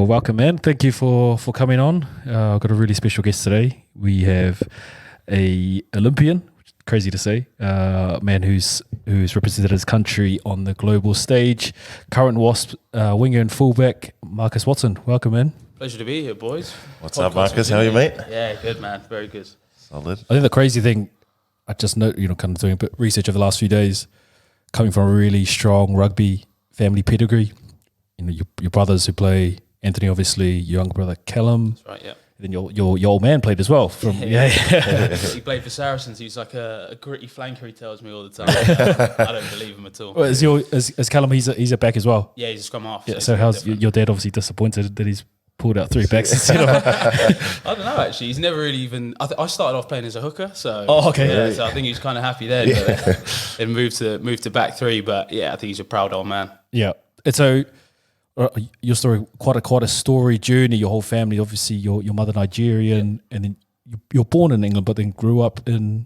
welcome, man. Thank you for coming on. I've got a really special guest today. We have a Olympian, which is crazy to say, a man who's represented his country on the global stage, current Wasp winger and fullback, Marcus Watson. Welcome, man. Pleasure to be here, boys. What's up, Marcus? How are you, mate? Yeah, good, man. Very good. Solid. I think the crazy thing, I just know, kind of doing a bit of research over the last few days, coming from a really strong rugby family pedigree. Your brothers who play, Anthony, obviously, your younger brother Callum. That's right, yeah. And then your old man played as well. He played for Saracens. He's like a gritty flanker, he tells me all the time. I don't believe him at all. Well, is Callum, he's a back as well? Yeah, he's a scrum half. Yeah, so how's your dad obviously disappointed that he's pulled out 3 backs instead of... I don't know, actually. He's never really even... I started off playing as a hooker, so... Oh, okay. Yeah, so I think he was kind of happy then. Yeah. Then moved to back 3, but yeah, I think he's a proud old man. Yeah. And so... your story, quite a story journey. Your whole family, obviously, your mother Nigerian, and then you're born in England, but then grew up in.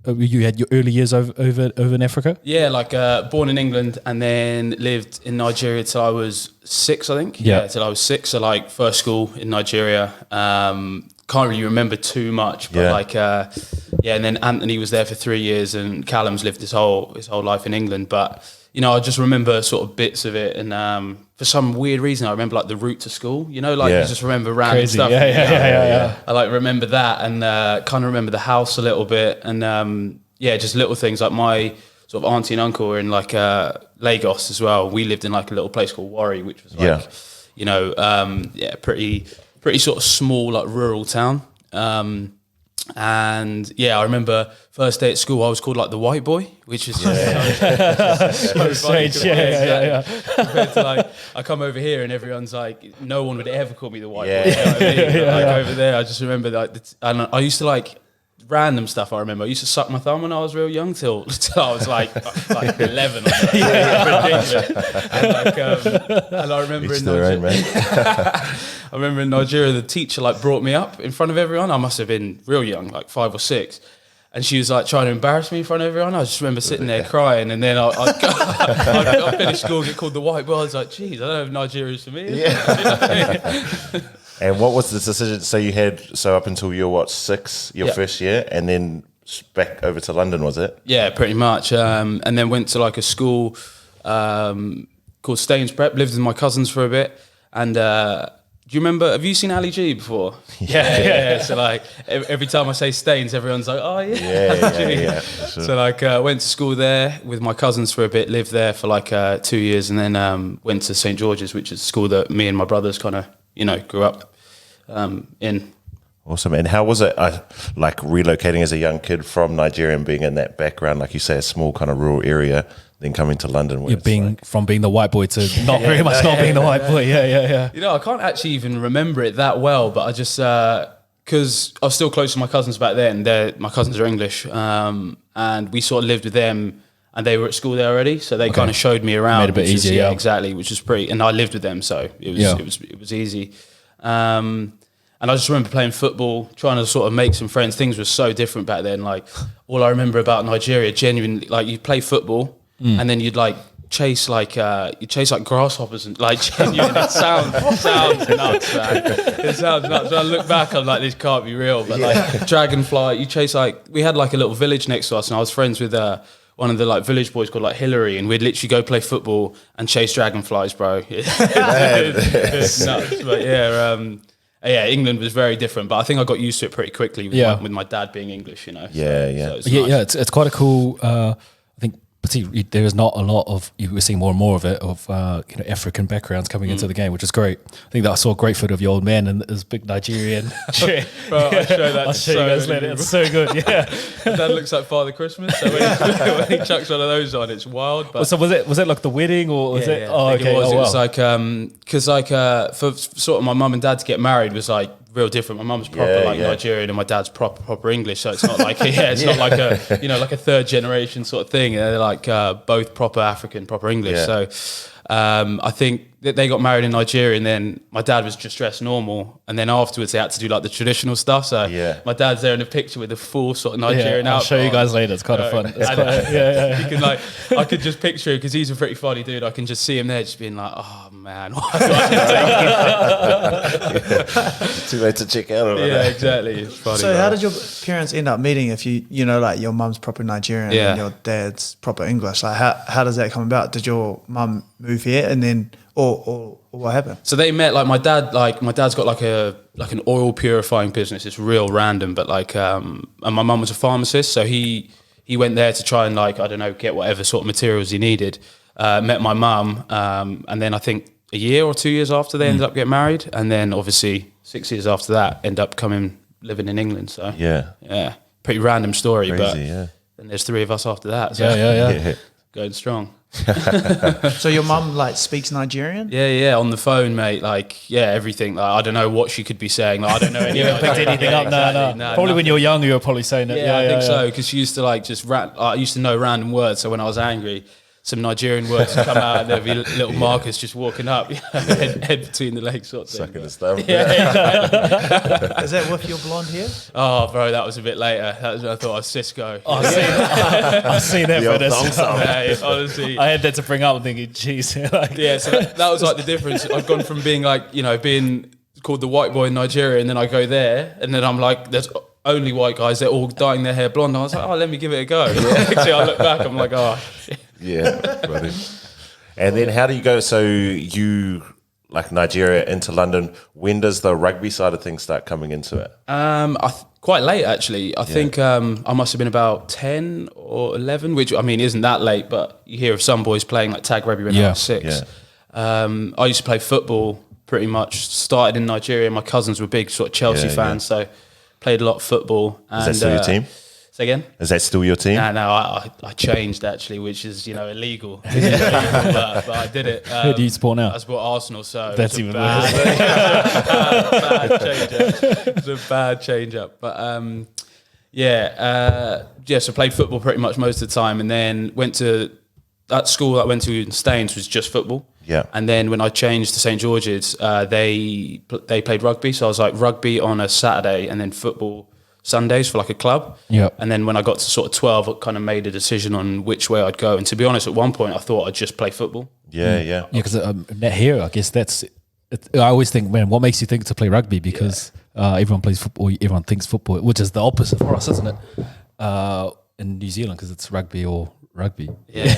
You had your early years over in Africa. Yeah, like born in England and then lived in Nigeria till I was 6, I think. Yeah, till I was 6. So like first school in Nigeria. Can't really remember too much, but and then Anthony was there for 3 years, and Callum's lived his whole life in England, but. I just remember sort of bits of it, and for some weird reason, I remember like the route to school. You just remember random Crazy. stuff. Yeah. I like remember that, and kind of remember the house a little bit, and just little things like my sort of auntie and uncle were in like Lagos as well. We lived in like a little place called Warri, which was like, pretty sort of small like rural town. And I remember first day at school I was called like the white boy, which is so strange. Compared to like I come over here and everyone's like, no one would ever call me the white boy. You know what I mean? Over there, I just remember like, and I used to like random stuff. I remember I used to suck my thumb when I was real young till I was like 11 or something. And I remember I remember in Nigeria, the teacher like brought me up in front of everyone. I must have been real young, like 5 or 6. And she was like trying to embarrass me in front of everyone. I just remember sitting there crying, and then I'd finish school, get called the white boy. I was like, geez, I don't know if Nigeria's for me. Yeah. And what was the decision? So you had, up until you were 6, your first year, and then back over to London, was it? Yeah, pretty much. And then went to like a school called Staines Prep, lived with my cousins for a bit. And do you remember, have you seen Ali G before? Yeah. So like every time I say Staines, everyone's like, oh yeah. Yeah. Sure. So like went to school there with my cousins for a bit, lived there for like 2 years, and then went to St. George's, which is a school that me and my brothers kind of, grew up in. Awesome. And how was it like relocating as a young kid from Nigeria and being in that background, like you say, a small kind of rural area, then coming to London? From being the white boy to not very much not being the white boy. Yeah. I can't actually even remember it that well, but I just, because I was still close to my cousins back then. My cousins are English, and we sort of lived with them, and they were at school there already, so they kind of showed me around. Made it a bit easier. Yeah, exactly, which was pretty, and I lived with them, so it was easy. And I just remember playing football, trying to sort of make some friends. Things were so different back then. Like, all I remember about Nigeria, genuinely, like, you play football, and then you'd like chase grasshoppers, and like, genuinely, it sounds nuts, man. It sounds nuts. When I look back, I'm like, this can't be real. But like dragonfly, you chase we had like a little village next to us, and I was friends with one of the like village boys called like Hillary, and we'd literally go play football and chase dragonflies, bro. It's nuts. But England was very different, but I think I got used to it pretty quickly with my dad being English, Yeah. So nice. It's quite a cool. I think particularly there is not a lot of. We're seeing more and more of it of African backgrounds coming into the game, which is great. I think that I saw a great photo of your old man and his big Nigerian. Bro, I'll show that. I'll show you guys later. It's so good. Yeah, Dad looks like Father Christmas. So when he chucks one of those on, it's wild. But so was it like the wedding or was it? Oh, okay. It was like because for sort of my mum and dad to get married was like real different. My mum's proper Nigerian, and my dad's proper English. So it's not like not like a like a third generation sort of thing. They're like both proper African, proper English. So I think they got married in Nigeria, and then my dad was just dressed normal, and then afterwards they had to do like the traditional stuff. So my dad's there in a picture with a full sort of Nigerian outfit. I'll show you guys later. It's kind of fun. You can I could just picture it because he's a pretty funny dude. I can just see him there, just being like, "Oh man, why do I Too late to check out. Yeah, exactly. It's funny. So, how did your parents end up meeting? If you know, like your mum's proper Nigerian and your dad's proper English, like how does that come about? Did your mum move here and then, or what happened? So they met. Like my dad's got like an oil purifying business. It's real random, but and my mum was a pharmacist, so he went there to try and get whatever sort of materials he needed. Met my mum, and then I think a year or 2 years after they ended up getting married, and then obviously 6 years after that end up living in England. So yeah, pretty random story. Crazy, but then there's 3 of us after that. So Yeah. going strong. So your mum speaks Nigerian? Yeah, on the phone, mate. Everything. I don't know what she could be saying. I don't know anything. You haven't picked anything up? No. Probably when you were younger, you were probably saying it. Yeah, I think so, because she used to I used to know random words. So when I was angry, some Nigerian words would come out, and there'd be little Marcus just walking up, head between the legs, sort of thing. Sucking the stuff. Yeah. Is that with your blonde hair? Oh, bro, that was a bit later. I thought I was Cisco. I've seen that for this. Honestly, I had that to bring up and thinking, geez. So that was the difference. I've gone from being being called the white boy in Nigeria, and then I go there, and then I'm like, there's only white guys. They're all dyeing their hair blonde. I was like, oh, let me give it a go. Actually, I look back, I'm like, oh. Yeah, buddy. And then how do you go? So you Nigeria into London. When does the rugby side of things start coming into it? Quite late, actually. I think I must have been about 10 or 11, which isn't that late, but you hear of some boys playing tag rugby when I was 6. Yeah. I used to play football pretty much. Started in Nigeria. My cousins were big sort of Chelsea fans, so played a lot of football. Is that still your team? Say again? Is that still your team? No, I changed actually, which is illegal. But I did it. Who do you support now? I support Arsenal, so that's even worse. It's a bad change up. But so played football pretty much most of the time, and then went to that school that I went to in Staines was just football. Yeah. And then when I changed to St George's, they played rugby, so I was rugby on a Saturday and then football Sundays for a club. Yeah. And then when I got to sort of 12, I kind of made a decision on which way I'd go. And to be honest, at one point I thought I'd just play football. Yeah. Because here, I guess that's it. I always think, man, what makes you think to play rugby? Because everyone plays football, everyone thinks football, which is the opposite for us, isn't it? In New Zealand, because it's rugby or rugby. Yeah.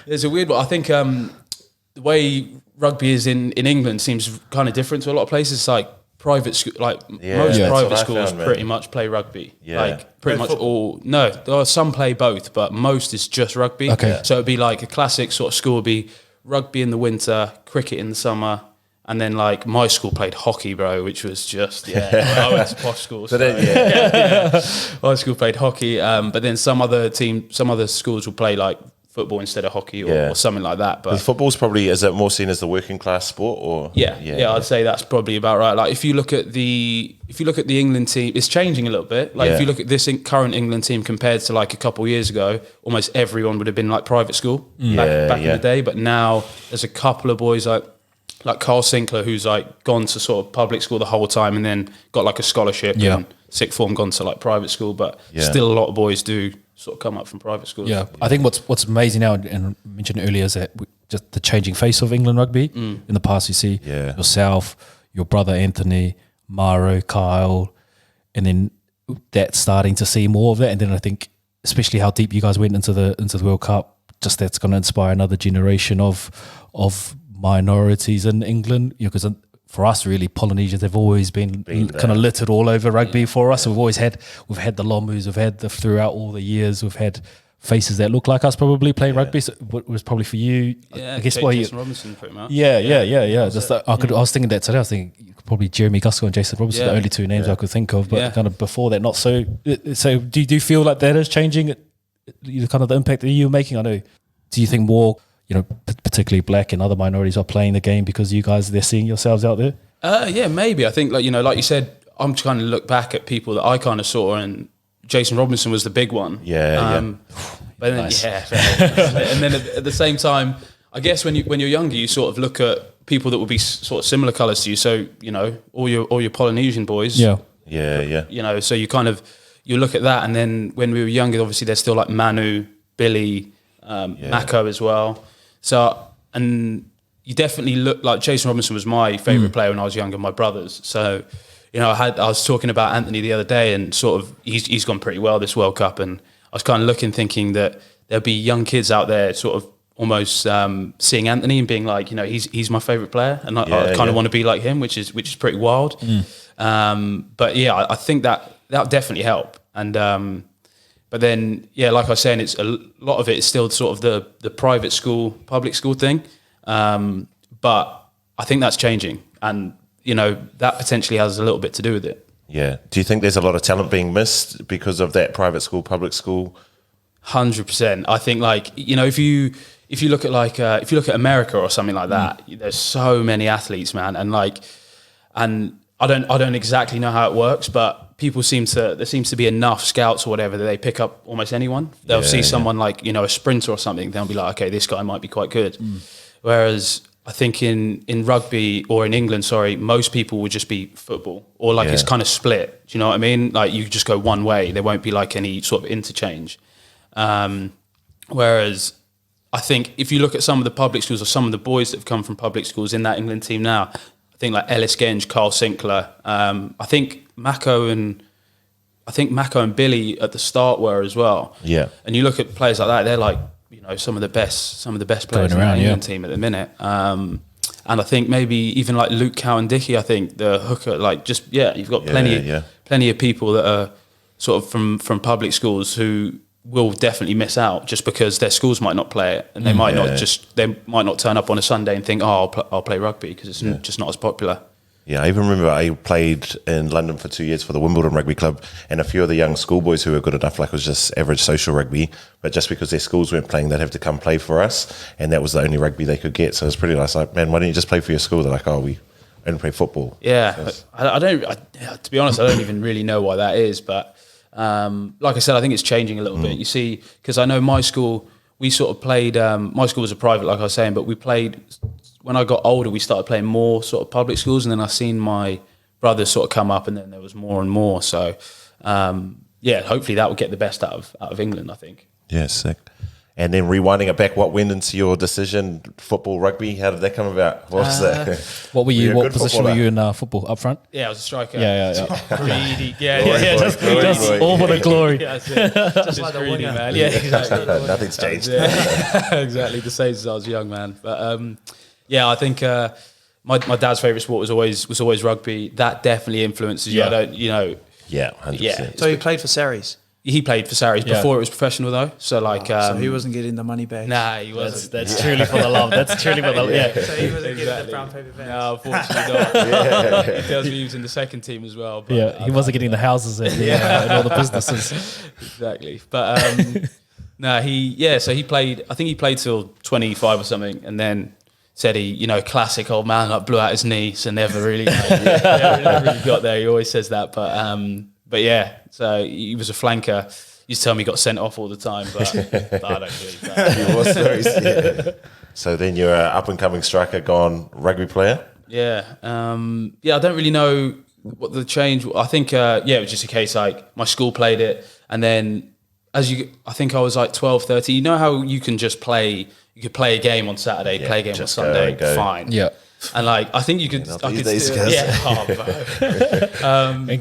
It's a weird one. I think the way rugby is in England seems kind of different to a lot of places. Private school, most private schools pretty much play rugby. Yeah. Pretty much all. No, there are some play both, but most is just rugby. Okay. So it'd be a classic sort of school would be rugby in the winter, cricket in the summer, and then my school played hockey, bro, which was just I went to posh school. So my school played hockey, but then some other schools will play football instead of hockey or something like that. But football's probably, is it more seen as the working class sport or? Yeah, I'd say that's probably about right. If you look at the England team, it's changing a little bit. If you look at this current England team compared to a couple of years ago, almost everyone would have been private school back in the day. But now there's a couple of boys like Carl Sinclair, who's gone to sort of public school the whole time and then got a scholarship and sixth form gone to private school, but still a lot of boys do sort of come up from private schools. Yeah, I think what's amazing now, and mentioned earlier, is that just the changing face of England rugby. In the past, you see yourself, your brother Anthony, Maro, Kyle, and then that's starting to see more of it. And then I think, especially how deep you guys went into the World Cup, just that's going to inspire another generation of minorities in England. Because for us, really, Polynesians have always been kind of littered all over rugby for us. So we've had the Lomus, we've had throughout all the years, we've had faces that look like us probably playing rugby. So what was probably for you, I guess, Jason Robinson, pretty much. Yeah. Just I was thinking that today. I was thinking probably Jeremy Gusco and Jason Robinson, the only two names I could think of. But kind of before that, not so. So do you feel like that is changing? Kind of the impact that you're making. I know. Do you think more, particularly black and other minorities are playing the game because you guys, they're seeing yourselves out there? Yeah, maybe. I think, like you said, I'm trying to look back at people that I kind of saw, and Jason Robinson was the big one. Yeah. But then, Nice. and then at the same time, I guess when you're younger, you sort of look at people that will be sort of similar colours to you. So all your Polynesian boys. Yeah. So you look at that, and then when we were younger, obviously there's still like Manu, Billy, Mako as well. So and you definitely look like Jason Robinson was my favourite player when I was younger. My brothers. So I was talking about Anthony the other day, and sort of he's gone pretty well this World Cup, and I was kind of thinking that there'll be young kids out there sort of almost seeing Anthony and being like, he's my favourite player, and I kind of want to be like him, which is pretty wild. But yeah, I think that definitely help. And but then like I was saying, it's a lot of it is still sort of the private school, public school thing. But I think that's changing, and that potentially has a little bit to do with it. Yeah. Do you think there's a lot of talent being missed because of that private school, public school? 100%. I think if you look at America or something like that, there's so many athletes, man, and I don't exactly know how it works, but there seems to be enough scouts or whatever that they pick up almost anyone. They'll see someone like a sprinter or something, they'll be like, okay, this guy might be quite good. Whereas I think in rugby, or in England, most people would just be football, or it's kind of split. Do you know what I mean? Like you just go one way. There won't be like any sort of interchange. Whereas I think if you look at some of the public schools, or some of the boys that have come from public schools in that England team now, I think like Ellis Genge, Carl Sinclair, I think Mako and Billy at the start were as well. Yeah. And you look at players like that, they're like, some of the best players in the England team at the minute. And I think maybe even like Luke Cowan-Dickey, I think the hooker, you've got plenty of people that are sort of from public schools who will definitely miss out just because their schools might not play it, and they might not turn up on a Sunday and think, I'll play rugby, because it's just not as popular. Yeah, I even remember I played in London for 2 years for the Wimbledon Rugby Club, and a few of the young schoolboys who were good enough, it was just average social rugby, but just because their schools weren't playing, they'd have to come play for us, and that was the only rugby they could get. So it was pretty nice. Like, man, why don't you just play for your school? They're like, we only play football. Yeah, so to be honest, I don't even really know why that is, but like I said, I think it's changing a little bit. You see, because I know my school, we sort of played, my school was a private, like I was saying, but we played, when I got older, we started playing more sort of public schools, and then I seen my brothers sort of come up, and then there was more and more. So, hopefully that will get the best out of England, I think. Yeah, sick. And then rewinding it back, what went into your decision, football, rugby? How did that come about? What was that? What were you? What position were you in football? Up front? Yeah, I was a striker. Yeah. Greedy. Just all for the glory. Yeah, that's it. Just like the winger, man. Yeah, exactly. Nothing's changed. Exactly, the same as I was young, man. But I think my dad's favourite sport was always rugby. That definitely influences you. Yeah, 100%. So you played for Sarries? He played for Sarries before it was professional, though. So so he wasn't getting the money back. Nah, he wasn't. That's truly for the love. That's truly for the love. Yeah. So he wasn't getting the brown paper bags. No, unfortunately not. He tells me he was in the second team as well. But he wasn't getting the houses and all the businesses. Exactly. But so he played. I think he played till 25 or something, and then said he, classic old man, blew out his knee, so never really got there. He always says that, but yeah, so he was a flanker. He used to tell me he got sent off all the time, but I don't believe that. So then you're an up-and-coming striker, gone rugby player? Yeah. I don't really know what the change... I think, it was just a case like my school played it, and then I think I was like 12, 13. You know how you can just play... You could play a game on Saturday, play a game on Sunday, fine. Yeah. And I think you could, and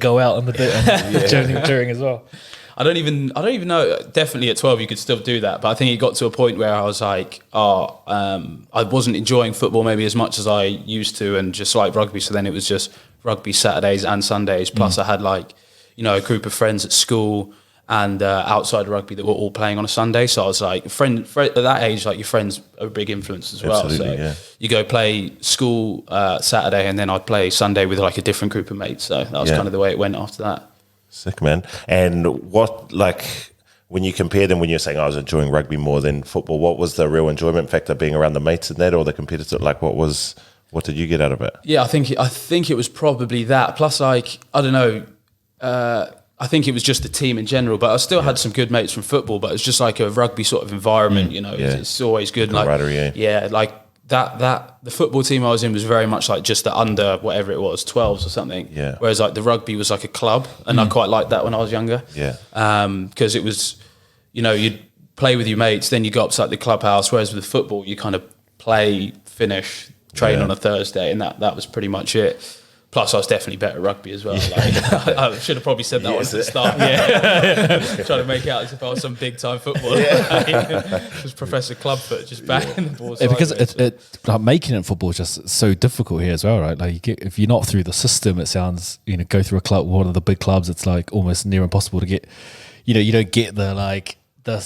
go out on the day during as well. I don't even know. Definitely at 12 you could still do that, but I think it got to a point where I was like, I wasn't enjoying football maybe as much as I used to, and just like rugby. So then it was just rugby Saturdays and Sundays. Plus I had a group of friends at school and outside rugby that were all playing on a Sunday. So I was like, friend at that age, like your friends are a big influence as well. Absolutely, so you go play school Saturday, and then I'd play Sunday with like a different group of mates. So that was kind of the way it went after that. Sick, man. And what, when you compare them, when you're saying I was enjoying rugby more than football, what was the real enjoyment factor, being around the mates and that, or the competitor? What did you get out of it? Yeah, I think it was probably that. Plus, I don't know, I think it was just the team in general, but I still had some good mates from football, but it's just like a rugby sort of environment, you know, it's always good. Like, like that the football team I was in was very much like just the under whatever it was, 12s or something. Yeah. Whereas like the rugby was like a club, and I quite liked that when I was younger. Yeah. Because it was, you know, you'd play with your mates, then you go up to like the clubhouse, whereas with football you kind of play, finish, train on a Thursday, and that was pretty much it. Plus, I was definitely better at rugby as well. Like, I should have probably said that one at the start. Trying to make it out as if I was some big time footballer. Just Professor Clubfoot, just banging the ball. Because like making it in football is just so difficult here as well, right? Like if you're not through the system, it sounds, you know, go through a club, one of the big clubs, it's like almost near impossible to get. You know, you don't get the like the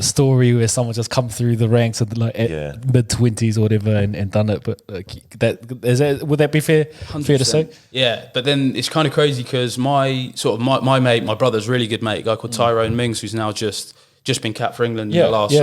story where someone just come through the ranks at like mid-20s or whatever and done it, but would that be fair 100%. Fair to say? Yeah, but then it's kind of crazy because my mate, my brother's really good mate, a guy called Tyrone Mings, who's now just been capped for England in the last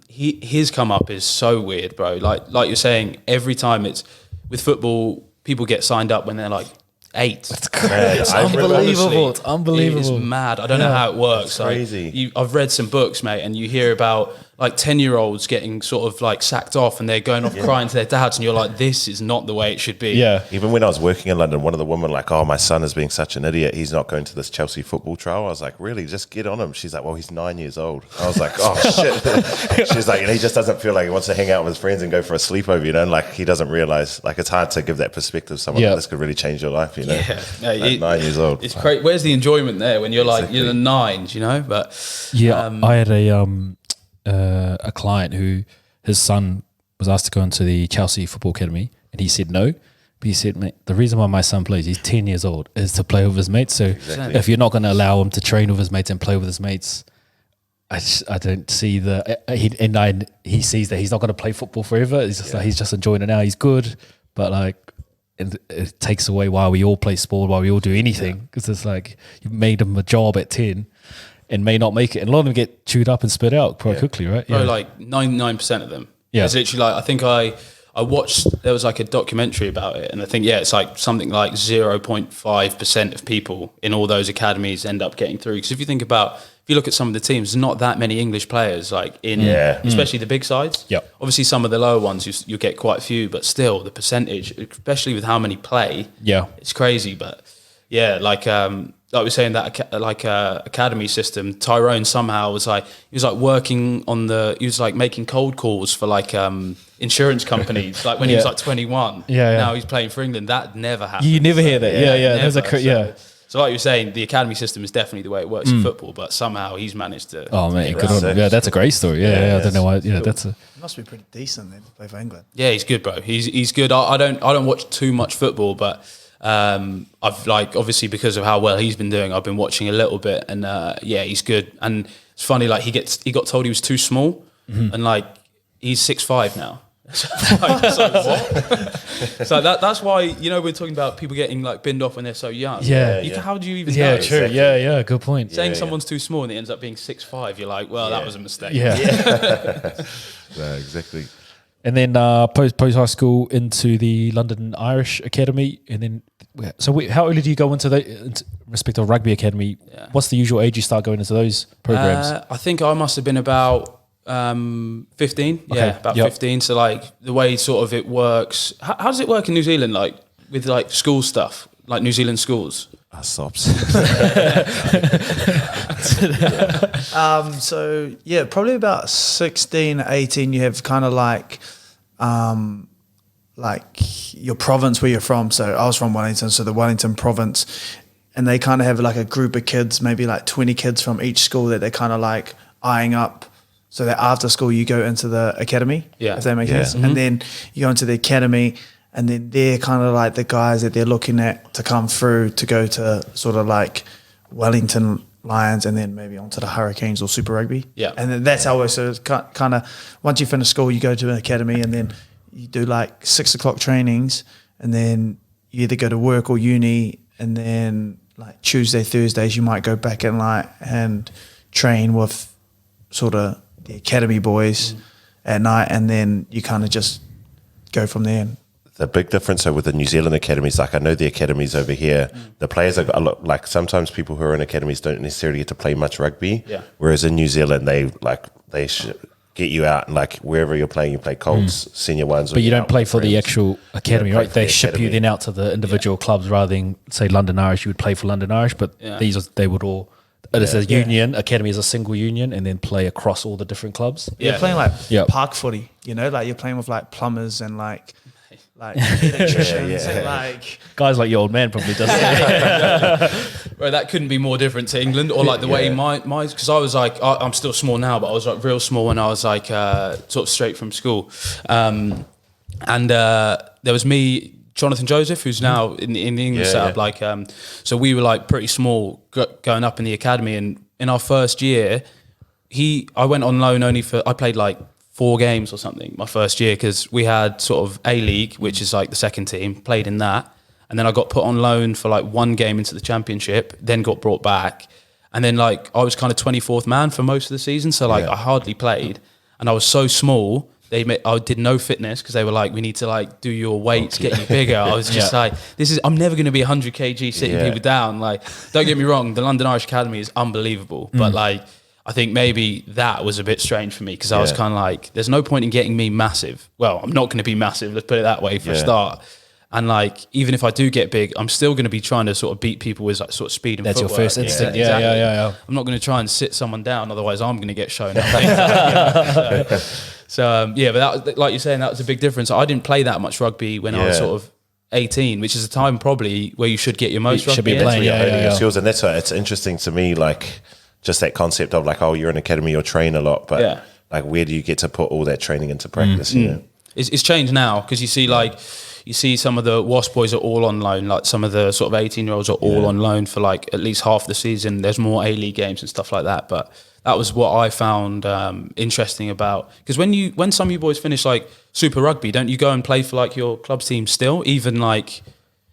his come up is so weird, bro. Like you're saying, every time it's with football, people get signed up when they're like 8. It's crazy. It's unbelievable. It's unbelievable. It's mad. I don't know how it works. It's crazy. I've read some books, mate, and you hear about like 10-year-olds getting sort of like sacked off and they're going off crying to their dads, and you're like, this is not the way it should be. Yeah. Even when I was working in London, one of the women like, oh, my son is being such an idiot. He's not going to this Chelsea football trial. I was like, really? Just get on him. She's like, well, he's 9 years old. I was like, oh, shit. She's like, and he just doesn't feel like he wants to hang out with his friends and go for a sleepover, you know? And like, he doesn't realize, like, it's hard to give that perspective to someone like this could really change your life, you know? Like 9 years old. It's crazy. Where's the enjoyment there when you're like, you're the 9s, you know? But I had a client who his son was asked to go into the Chelsea Football Academy, and he said no. But he said, mate, the reason why my son plays, he's 10 years old, is to play with his mates. So if you're not going to allow him to train with his mates and play with his mates, I don't see he sees that he's not going to play football forever. It's just like he's just enjoying it now. He's good, but like it takes away why we all play sport, why we all do anything, because it's like you've made him a job at 10 and may not make it. And a lot of them get chewed up and spit out quite quickly, right? Bro, like 99% of them. Yeah. It's literally like, I think I watched, there was like a documentary about it, and I think, it's like something like 0.5% of people in all those academies end up getting through. Because if you think about, if you look at some of the teams, there's not that many English players, like especially the big sides. Yeah. Obviously, some of the lower ones, you get quite a few, but still, the percentage, especially with how many play, it's crazy. But like we're saying, that academy system, Tyrone somehow was like, he was like making cold calls for like insurance companies, like when he was like 21. Now he's playing for England. That never happened. You never hear that. Never. So like you're saying, the academy system is definitely the way it works in football, but somehow he's managed to. Oh mate, good on him. Yeah, that's a great story. I don't know why. Yeah, cool. It must be pretty decent then to play for England. Yeah, he's good, bro. He's good. I don't watch too much football, but I've like, obviously because of how well he's been doing, I've been watching a little bit, and he's good. And it's funny, like he got told he was too small, and like he's 6'5" now. So what? So that's why, you know, we're talking about people getting like binned off when they're so young. How do you even know? True. Exactly. Yeah, good point. Saying someone's too small and it ends up being 6'5", you're like, well, that was a mistake. Exactly. And then post high school into the London Irish Academy, and then how early do you go into respect of rugby academy? What's the usual age you start going into those programs? I think I must have been about 15. Okay. 15. So like the way sort of it works, how does it work in New Zealand, like with like school stuff, like New Zealand schools? Sops. So probably about 16, 18, you have kind of like your province where you're from. So I was from Wellington, so the Wellington province, and they kind of have like a group of kids, maybe like 20 kids from each school that they're kind of like eyeing up, so that after school you go into the academy, if that makes sense. And then you go into the academy, and then they're kind of like the guys that they're looking at to come through to go to sort of like Wellington Lions, and then maybe onto the Hurricanes or Super Rugby. And then that's how it works. So it's kind of, once you finish school, you go to an academy, and then you do like 6 o'clock trainings, and then you either go to work or uni, and then like Tuesday, Thursdays, you might go back and train with sort of the academy boys at night, and then you kind of just go from there. the big difference with the New Zealand academies, like I know the academies over here, the players are a lot, like sometimes people who are in academies don't necessarily get to play much rugby. Yeah. Whereas in New Zealand, they get you out and like wherever you're playing, you play Colts, senior ones. But you don't play for the actual academy, right? They ship academy. you then out to the individual clubs rather than say London Irish. You would play for London Irish, but they would all. It is a union. Academy is a single union, and then play across all the different clubs. You're playing like Yeah. park footy, you know, like you're playing with like plumbers and like electricians and like Guys like your old man probably does. Bro, that couldn't be more different to England, or like the way my because I was like I'm still small now, but I was like real small when I was like sort of straight from school, and there was me, Jonathan Joseph, who's now in the England setup. Like so we were like pretty small going up in the academy, and in our first year, I went on loan I played like 4 games or something my first year, because we had sort of A-League, which is like the second team, played in that. And then I got put on loan for like 1 game into the championship, then got brought back. And then like I was kind of 24th man for most of the season. So like I hardly played, and I was so small. I did no fitness because they were like, we need to like do your weights, get you bigger. I was just like, I'm never going to be 100 kg sitting people down. Like, don't get me wrong, the London Irish Academy is unbelievable. But like, I think maybe that was a bit strange for me, because I was kind of like, there's no point in getting me massive. Well, I'm not going to be massive, let's put it that way for a start. And like, even if I do get big, I'm still going to be trying to sort of beat people with like sort of speed and That's footwork. your first instinct. Yeah. I'm not going to try and sit someone down, otherwise I'm going to get shown up. So but that was, like you're saying, that was a big difference. I didn't play that much rugby when I was sort of 18, which is a time probably where you should get your most rugby. Should be playing, your skills, and that's why it's interesting to me, like just that concept of like, oh, you're in academy, you'll train a lot, but like where do you get to put all that training into practice? You know? It's changed now, because you see like some of the Wasp boys are all on loan, like some of the sort of 18-year-olds are all on loan for like at least half the season. There's more A-League games and stuff like that, but that was what I found interesting about, because when some of you boys finish like Super Rugby, don't you go and play for like your club's team still, even like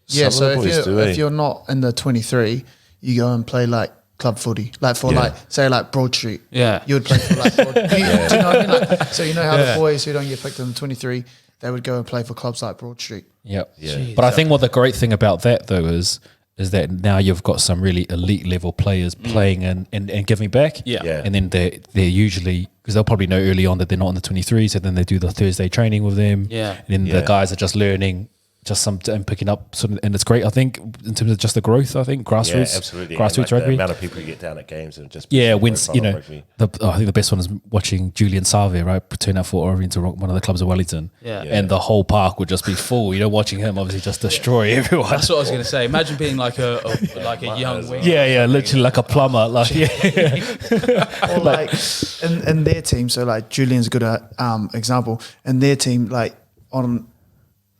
so if you're not in the 23, you go and play like club footy, like for like say like Broad Street. You would play for like Broad, do you know what I mean? Like, so you know how the boys who don't get picked in the 23, they would go and play for clubs like Broad Street. Jeez, but I think what the great thing about that though is that now you've got some really elite level players playing and giving back. And then they're usually, because they'll probably know early on that they're not on the 23s, so then they do the Thursday training with them. And then the guys are just learning just some and picking up sort of, and it's great, I think, in terms of just the growth. I think grassroots, absolutely. grassroots like rugby. The amount of people who get down at games and just wins. You know, I think the best one is watching Julian Sarve, right, turn out for Orient, one of the clubs of Wellington, and the whole park would just be full. You know, watching him obviously just destroy everyone. That's what I was going to say. Imagine being like a young wing. Literally like a plumber, like or like in their team. So like Julian's a good example. In their team, like on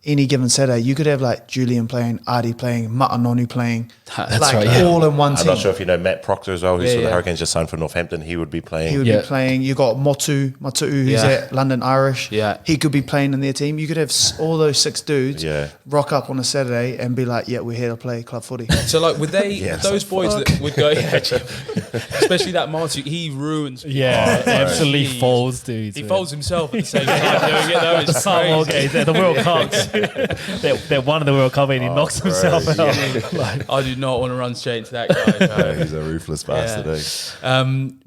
any given Saturday, you could have like Julian playing, Artie playing, Matanonu playing, That's like right, all in one I'm team. not sure if you know Matt Proctor as well, who's for the Hurricanes, just signed for Northampton. He would be playing. He would be playing. You got Matu'u, who's at London Irish. He could be playing in their team. You could have all those 6 dudes rock up on a Saturday and be like, we're here to play club footy. So like, would they, those boys that would go, especially that Matu, he ruins. Absolutely folds, dude. He folds himself at the same time doing it though. It's crazy. They're the World Cups. They're one of the World Cup and he knocks himself out. Like, I do not want to run straight into that guy. He's a ruthless bastard.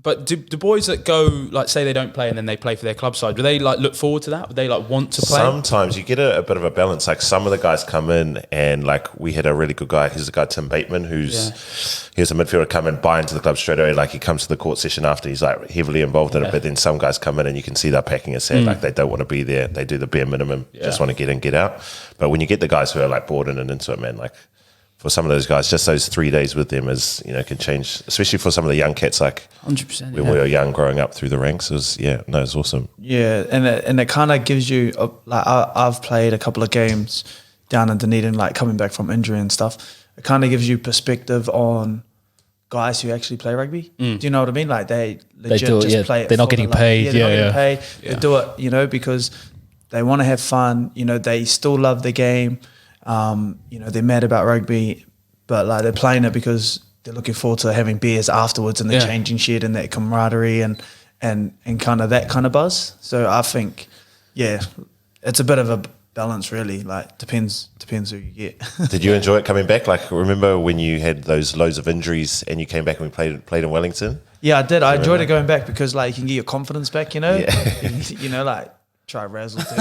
But do boys that go, like, say they don't play and then they play for their club side, do they like look forward to that? Would they like want to play? Sometimes you get a bit of a balance. Like some of the guys come in and like we had a really good guy. He's a guy, Tim Bateman, he was a midfielder, come and buy into the club straight away. Like he comes to the court session after, he's like heavily involved in it. But then some guys come in and you can see they're packing his head. Like they don't want to be there. They do the bare minimum, just want to get in, get out. But when you get the guys who are like bored in and into it, man, like for some of those guys, just those 3 days with them is, can change, especially for some of the young cats, like 100%, when we were young growing up through the ranks. It was, it's awesome. Yeah, and it kind of gives you, like I've played a couple of games down in Dunedin, like coming back from injury and stuff. It kind of gives you perspective on guys who actually play rugby. Do you know what I mean? Like they legit do it, just play it. They're not getting paid. They're not getting paid. They do it, because they want to have fun. They still love the game. They're mad about rugby, but like they're playing it because they're looking forward to having beers afterwards and the changing shed and that camaraderie and kind of that kind of buzz. So I think, it's a bit of balance really. Like depends who you get. Did you enjoy it coming back? Like, remember when you had those loads of injuries and you came back and we played in Wellington? Yeah, I did. I enjoyed it going back because like you can get your confidence back. You know, you know, like try razzle too.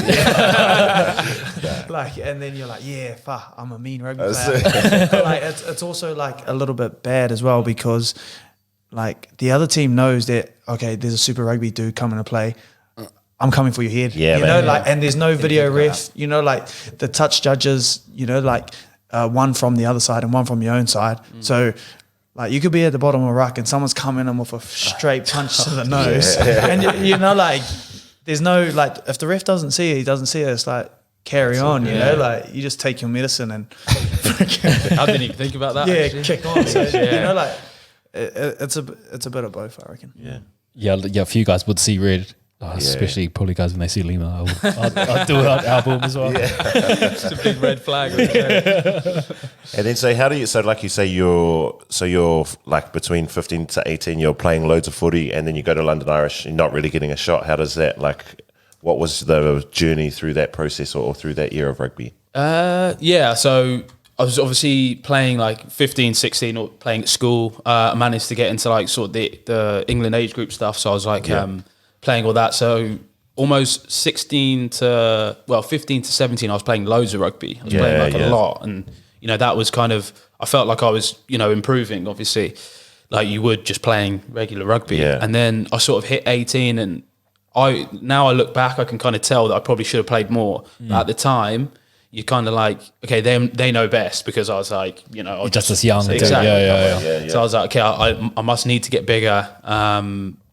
Like, and then you're like, yeah, fuck, I'm a mean rugby player. But like, it's also like a little bit bad as well because like the other team knows that okay, there's a Super Rugby dude coming to play. I'm coming for your head. Yeah, you know, like, and there's no video ref. You know, like the touch judges. You know, like one from the other side and one from your own side. So. Like you could be at the bottom of a ruck and someone's coming in with a straight punch to the nose, and you know, like there's no like if the ref doesn't see it, he doesn't see it. It's like carry on, you know, like you just take your medicine and. I didn't even think about that. Yeah, actually. kick on. So, you know, like it's a bit of both, I reckon. Yeah. A few guys would see red. Especially probably guys when they see Lima, I'll do it on album as well. It's a big red flag. And then so how do you, so like you say you're like between 15 to 18 you're playing loads of footy and then you go to London Irish, you're not really getting a shot. How does that, like, what was the journey through that process or through that year of rugby? So I was obviously playing like 15, 16 or playing at school. I managed to get into like sort of the England age group stuff. So I was like playing all that. So almost 15 to 17, I was playing loads of rugby. I was playing like a lot. And, you know, that was kind of, I felt like I was, you know, improving, obviously, like you would just playing regular rugby. Yeah. And then I sort of hit 18 and now I look back, I can kind of tell that I probably should have played more. But at the time, you're kind of like, okay, they know best because I was like, you know, I was just as young. Exactly. Yeah. So I was like, okay, I must need to get bigger.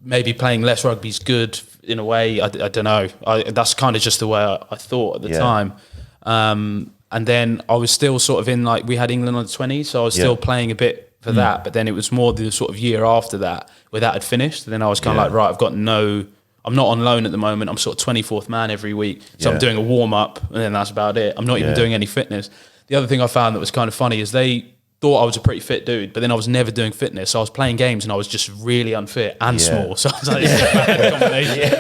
Maybe playing less rugby is good in a way. I don't know. That's kind of just the way I thought at the time. And then I was still sort of in like, we had England under 20s, so I was still playing a bit for that. But then it was more the sort of year after that where that had finished. And then I was kind of like, right, I'm not on loan at the moment. I'm sort of 24th man every week. So I'm doing a warm up and then that's about it. I'm not even doing any fitness. The other thing I found that was kind of funny is they thought I was a pretty fit dude, but then I was never doing fitness. So I was playing games and I was just really unfit and small. So I was like, this is a bad combination.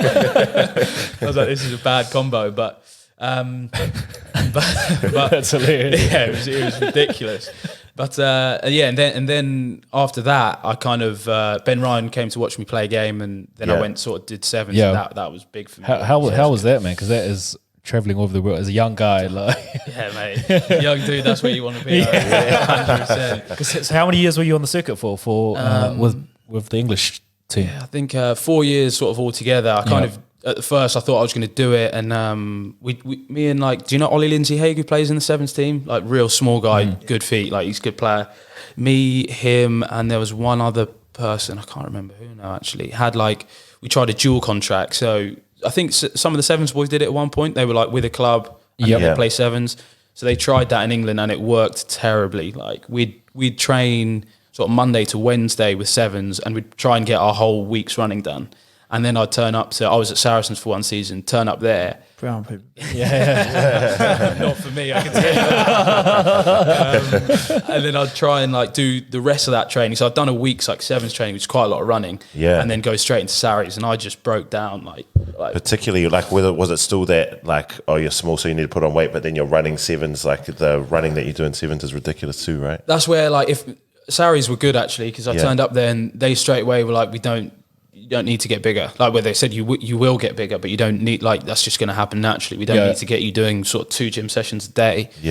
I was like, this is a bad combo. But That's hilarious. Yeah, it was ridiculous. But and then after that, I kind of Ben Ryan came to watch me play a game, and then I went sort of did sevens. Yeah. That was big for me. How was that, man? Because that is traveling over the world as a young guy. Like, yeah, mate, young dude, that's where you want to be. 100%. So how many years were you on the circuit for with the English team? Yeah, I think 4 years sort of all together. I kind of at first I thought I was going to do it, and me and like, do you know Ollie Lindsay Haig who plays in the sevens team? Like real small guy, good feet, like he's a good player. Me, him, and there was one other person, I can't remember who now actually, had like, we tried a dual contract. So I think some of the sevens boys did it at one point. They were like with a club and they play sevens. So they tried that in England and it worked terribly. Like we'd train sort of Monday to Wednesday with sevens and we'd try and get our whole week's running done. And then I'd turn up I was at Saracens for one season, turn up there. Brown people. Not for me, I can tell you that. And then I'd try and like do the rest of that training. So I've done a week's like sevens training, which is quite a lot of running. Yeah. And then go straight into Saris. And I just broke down like particularly like whether was it still that like, oh, you're small so you need to put on weight, but then you're running sevens, like the running that you do in sevens is ridiculous too, right? That's where like if Saris were good actually, because I turned up there and they straight away were like, you don't need to get bigger. Like where they said you will get bigger, but you don't need, like, that's just going to happen naturally. We don't need to get you doing sort of 2 gym sessions a day. We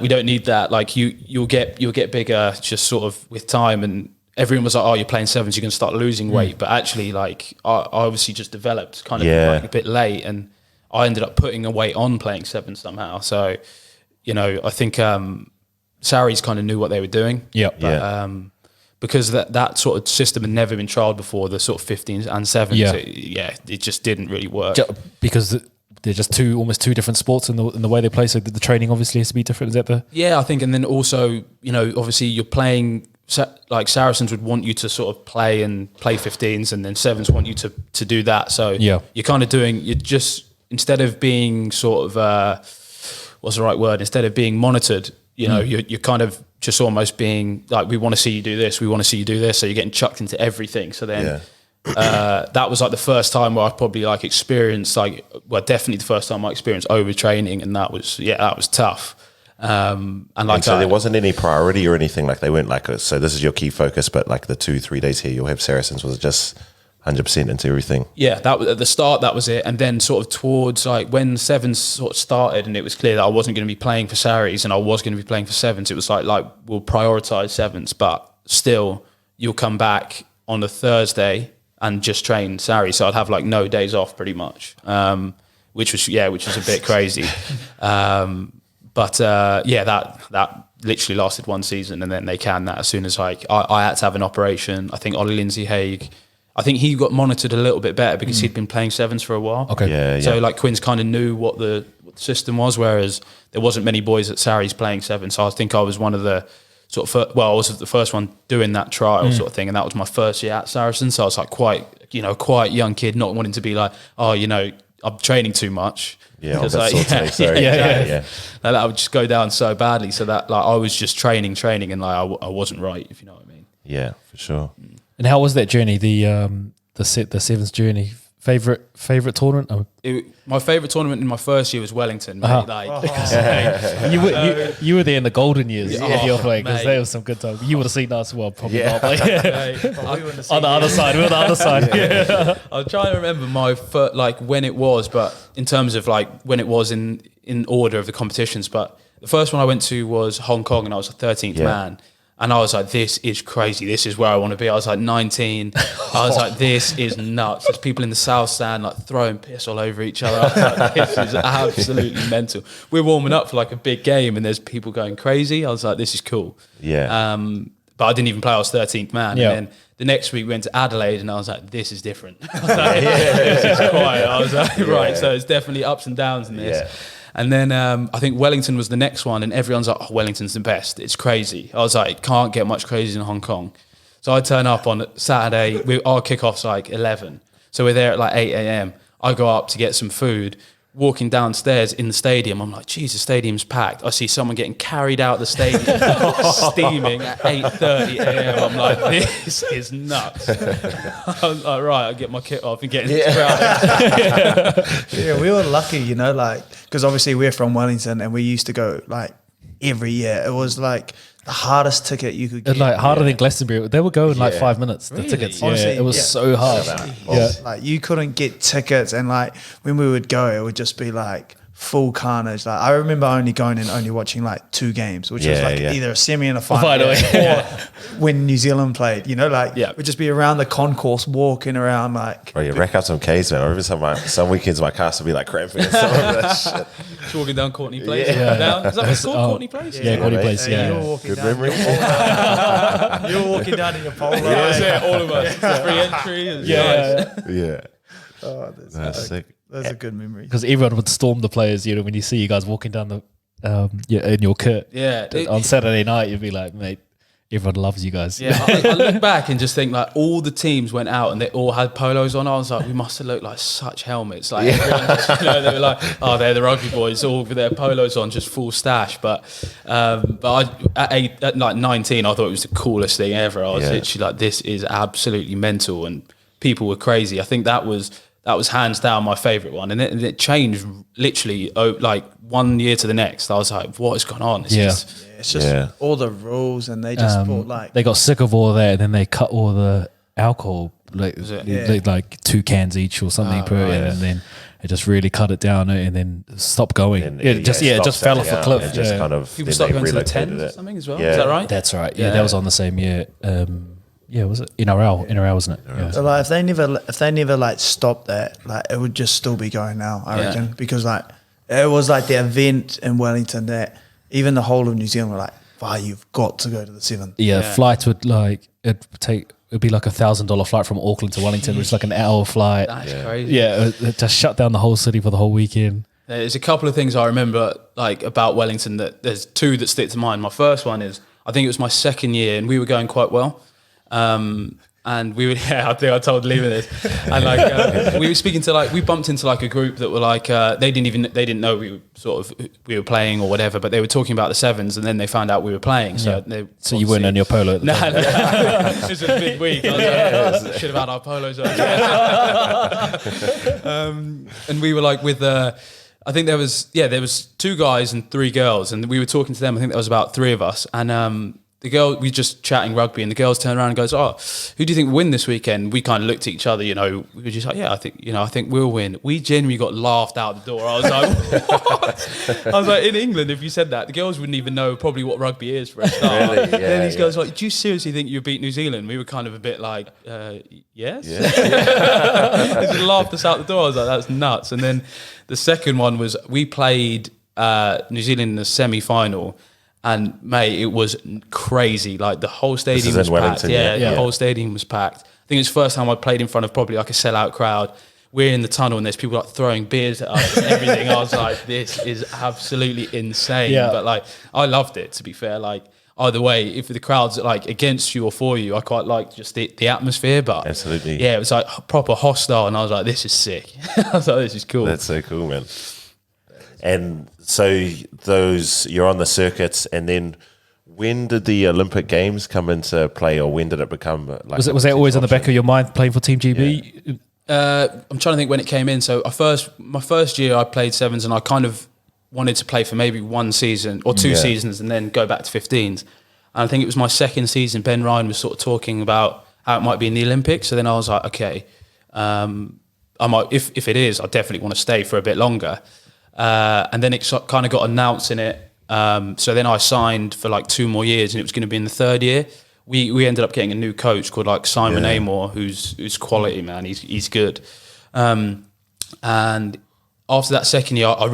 don't need that. Like you'll get bigger just sort of with time. And everyone was like, oh, you're playing sevens, you're going to start losing weight. But actually, like I obviously just developed kind of like a bit late, and I ended up putting a weight on playing sevens somehow. So, you know, I think Saris kind of knew what they were doing. Because that sort of system had never been trialled before, the sort of 15s and 7s. It just didn't really work. Because they're just almost two different sports in the way they play, so the training obviously has to be different. Is that the... Yeah, I think, and then also, you know, obviously you're playing, like Saracens would want you to sort of play 15s, and then 7s want you to do that. So you're kind of you're just, instead of being sort of, what's the right word? Instead of being monitored, you know, you're kind of just almost being like, we want to see you do this, we want to see you do this. So you're getting chucked into everything. So then that was like the first time where I probably like experienced definitely the first time I experienced overtraining, and that was tough. And so there wasn't any priority or anything, like they weren't like, so this is your key focus, but like the 2-3 days here you'll have Saracens, was it just 100% into everything? Yeah, that was at the start, that was it. And then sort of towards like when sevens sort of started and it was clear that I wasn't going to be playing for Saris and I was going to be playing for sevens, it was like we'll prioritise sevens, but still you'll come back on a Thursday and just train Saris. So I'd have like no days off pretty much, which was a bit crazy. But that literally lasted one season, and then they canned that as soon as I had to have an operation. I think Ollie Lindsay Haig, I think he got monitored a little bit better because he'd been playing sevens for a while. Okay. Yeah. So like Quins kind of knew what the system was, whereas there wasn't many boys at Saris playing sevens. So I think I was one of the I was the first one doing that trial sort of thing, and that was my first year at Saracens. So I was like quite young kid, not wanting to be like, I'm training too much. Yeah, Like, that would just go down so badly. So that like I was just training, and like I wasn't right, if you know what I mean. Yeah, for sure. And how was that journey? The sevens journey. Favorite tournament? My favourite tournament in my first year was Wellington, mate. You were there in the golden years. Yeah. You're playing, because Mate. there was some good times. You would have seen us well, probably Yeah. not. Like, on the other side, we're on the other side. Yeah. I'm trying to remember my first, like when it was, but in terms of like when it was in order of the competitions. But the first one I went to was Hong Kong, and I was the 13th man. And I was like, this is crazy. This is where I want to be. I was like 19. I was like, this is nuts. There's people in the South Stand like throwing piss all over each other. I was like, this is absolutely mental. We're warming up for like a big game and there's people going crazy. I was like, this is cool. Yeah. But I didn't even play. I was 13th man. Yeah. And then the next week we went to Adelaide and I was like, this is different. I was like, this is quiet. I was like, right. So it's definitely ups and downs in this. Yeah. And then I think Wellington was the next one, and everyone's like, oh, Wellington's the best. It's crazy. I was like, it can't get much crazier in Hong Kong. So I turn up on Saturday. Our kickoff's like 11. So we're there at like 8 a.m. I go up to get some food. Walking downstairs in the stadium, I'm like, geez, the stadium's packed. I see someone getting carried out of the stadium, steaming at 8:30 a.m. I'm like, this is nuts. I'm like, right, I get my kit off and get into the crowd. Yeah, we were lucky, because obviously we're from Wellington and we used to go like every year. It was like the hardest ticket you could get. Like harder than Glastonbury. They were going like 5 minutes. Really? The tickets. Honestly, it was so hard. Like you couldn't get tickets, and like when we would go, it would just be like full carnage. Like I remember only going and only watching like 2 games, which was like either a semi and a final, or when New Zealand played. We'd just be around the concourse, walking around like. Bro, you rack up some Ks, man. I remember some weekends my cast would be like cramping and some of that shit. Just walking down Courtney Place. Yeah. Down. Is that what it's called, Courtney Place? Yeah, Courtney Place. You Yeah. were walking Good down memory. You were walking down in your polo. That's it, all of us. Free entry. Nice. Yeah. Oh, That's sick. those are good memories. Because everyone would storm the players, when you see you guys walking down the in your kit. Yeah. On Saturday night, you'd be like, mate, everyone loves you guys. Yeah, I look back and just think like all the teams went out and they all had polos on. I was like, we must have looked like such helmets. Like everyone just, they were like, oh, they're the rugby boys, all with their polos on, just full stash. But at like 19, I thought it was the coolest thing ever. I was literally like, this is absolutely mental, and people were crazy. I think that was hands down my favourite one, and it changed literally like 1 year to the next. I was like, what has gone on? It's just all the rules, and they just thought like they got sick of all that, and then they cut all the alcohol, like 2 cans each or something per, and then it just really cut it down, and then stopped going. And it just fell off a cliff. And just kind of People started going to the relocated 10s or it. something as well. Yeah. Is that right? That's right. Yeah, that was on the same year. Was it NRL? NRL, wasn't it? Yeah. So like if they never like stopped that, like it would just still be going now, I reckon, because like it was like the event in Wellington that even the whole of New Zealand were like, wow, you've got to go to the 7. Yeah, flights would it'd be like $1,000 flight from Auckland to Wellington, which is like an hour flight. That's crazy. Yeah, it just shut down the whole city for the whole weekend. There's a couple of things I remember like about Wellington that there's 2 that stick to mind. My first one is I think it was my second year and we were going quite well. And we would, I think I told Liam this, and like we were speaking to we bumped into like a group that were like they didn't know we were playing or whatever, but they were talking about the sevens, and then they found out we were playing. So so you weren't on your polo at the time. It was a big week. I was like, should have had our polos on. And we were like with I think there was 2 guys and 3 girls, and we were talking to them. I think there was about 3 of us, and the girl, we were just chatting rugby, and the girls turned around and goes, "Oh, who do you think will win this weekend?" We kind of looked at each other, we were just like, "Yeah, I think we'll win." We genuinely got laughed out the door. I was like, "What?" I was like, in England, if you said that, the girls wouldn't even know probably what rugby is for a start. Really? Yeah, then these girls were like, "Do you seriously think you beat New Zealand?" We were kind of a bit like, "Yes." Yeah. They just laughed us out the door. I was like, "That's nuts." And then the second one was we played New Zealand in the semi-final. And mate, it was crazy. Like the whole stadium was packed. The whole stadium was packed. I think it's the first time I played in front of probably like a sellout crowd. We're in the tunnel and there's people like throwing beers at us and everything. I was like, this is absolutely insane. Yeah. But like, I loved it, to be fair. Like either way, if the crowd's like against you or for you, I quite like just the atmosphere. But absolutely, yeah, it was like proper hostile, and I was like, this is sick. I was like, this is cool. That's so cool, man. And so you're on the circuits, and then when did the Olympic Games come into play, or when did it become like? Was that always on the back of your mind playing for Team GB? Yeah. I'm trying to think when it came in. So my first year I played sevens, and I kind of wanted to play for maybe 1 season or 2 seasons, and then go back to 15s. And I think it was my second season. Ben Ryan was sort of talking about how it might be in the Olympics. So then I was like, okay, I might if it is, I definitely want to stay for a bit longer. And then it kind of got announced in it. So then I signed for like 2 more years, and it was going to be in the 3rd year. We ended up getting a new coach called like Simon Amor, who's quality, man. He's good. And after that second year, I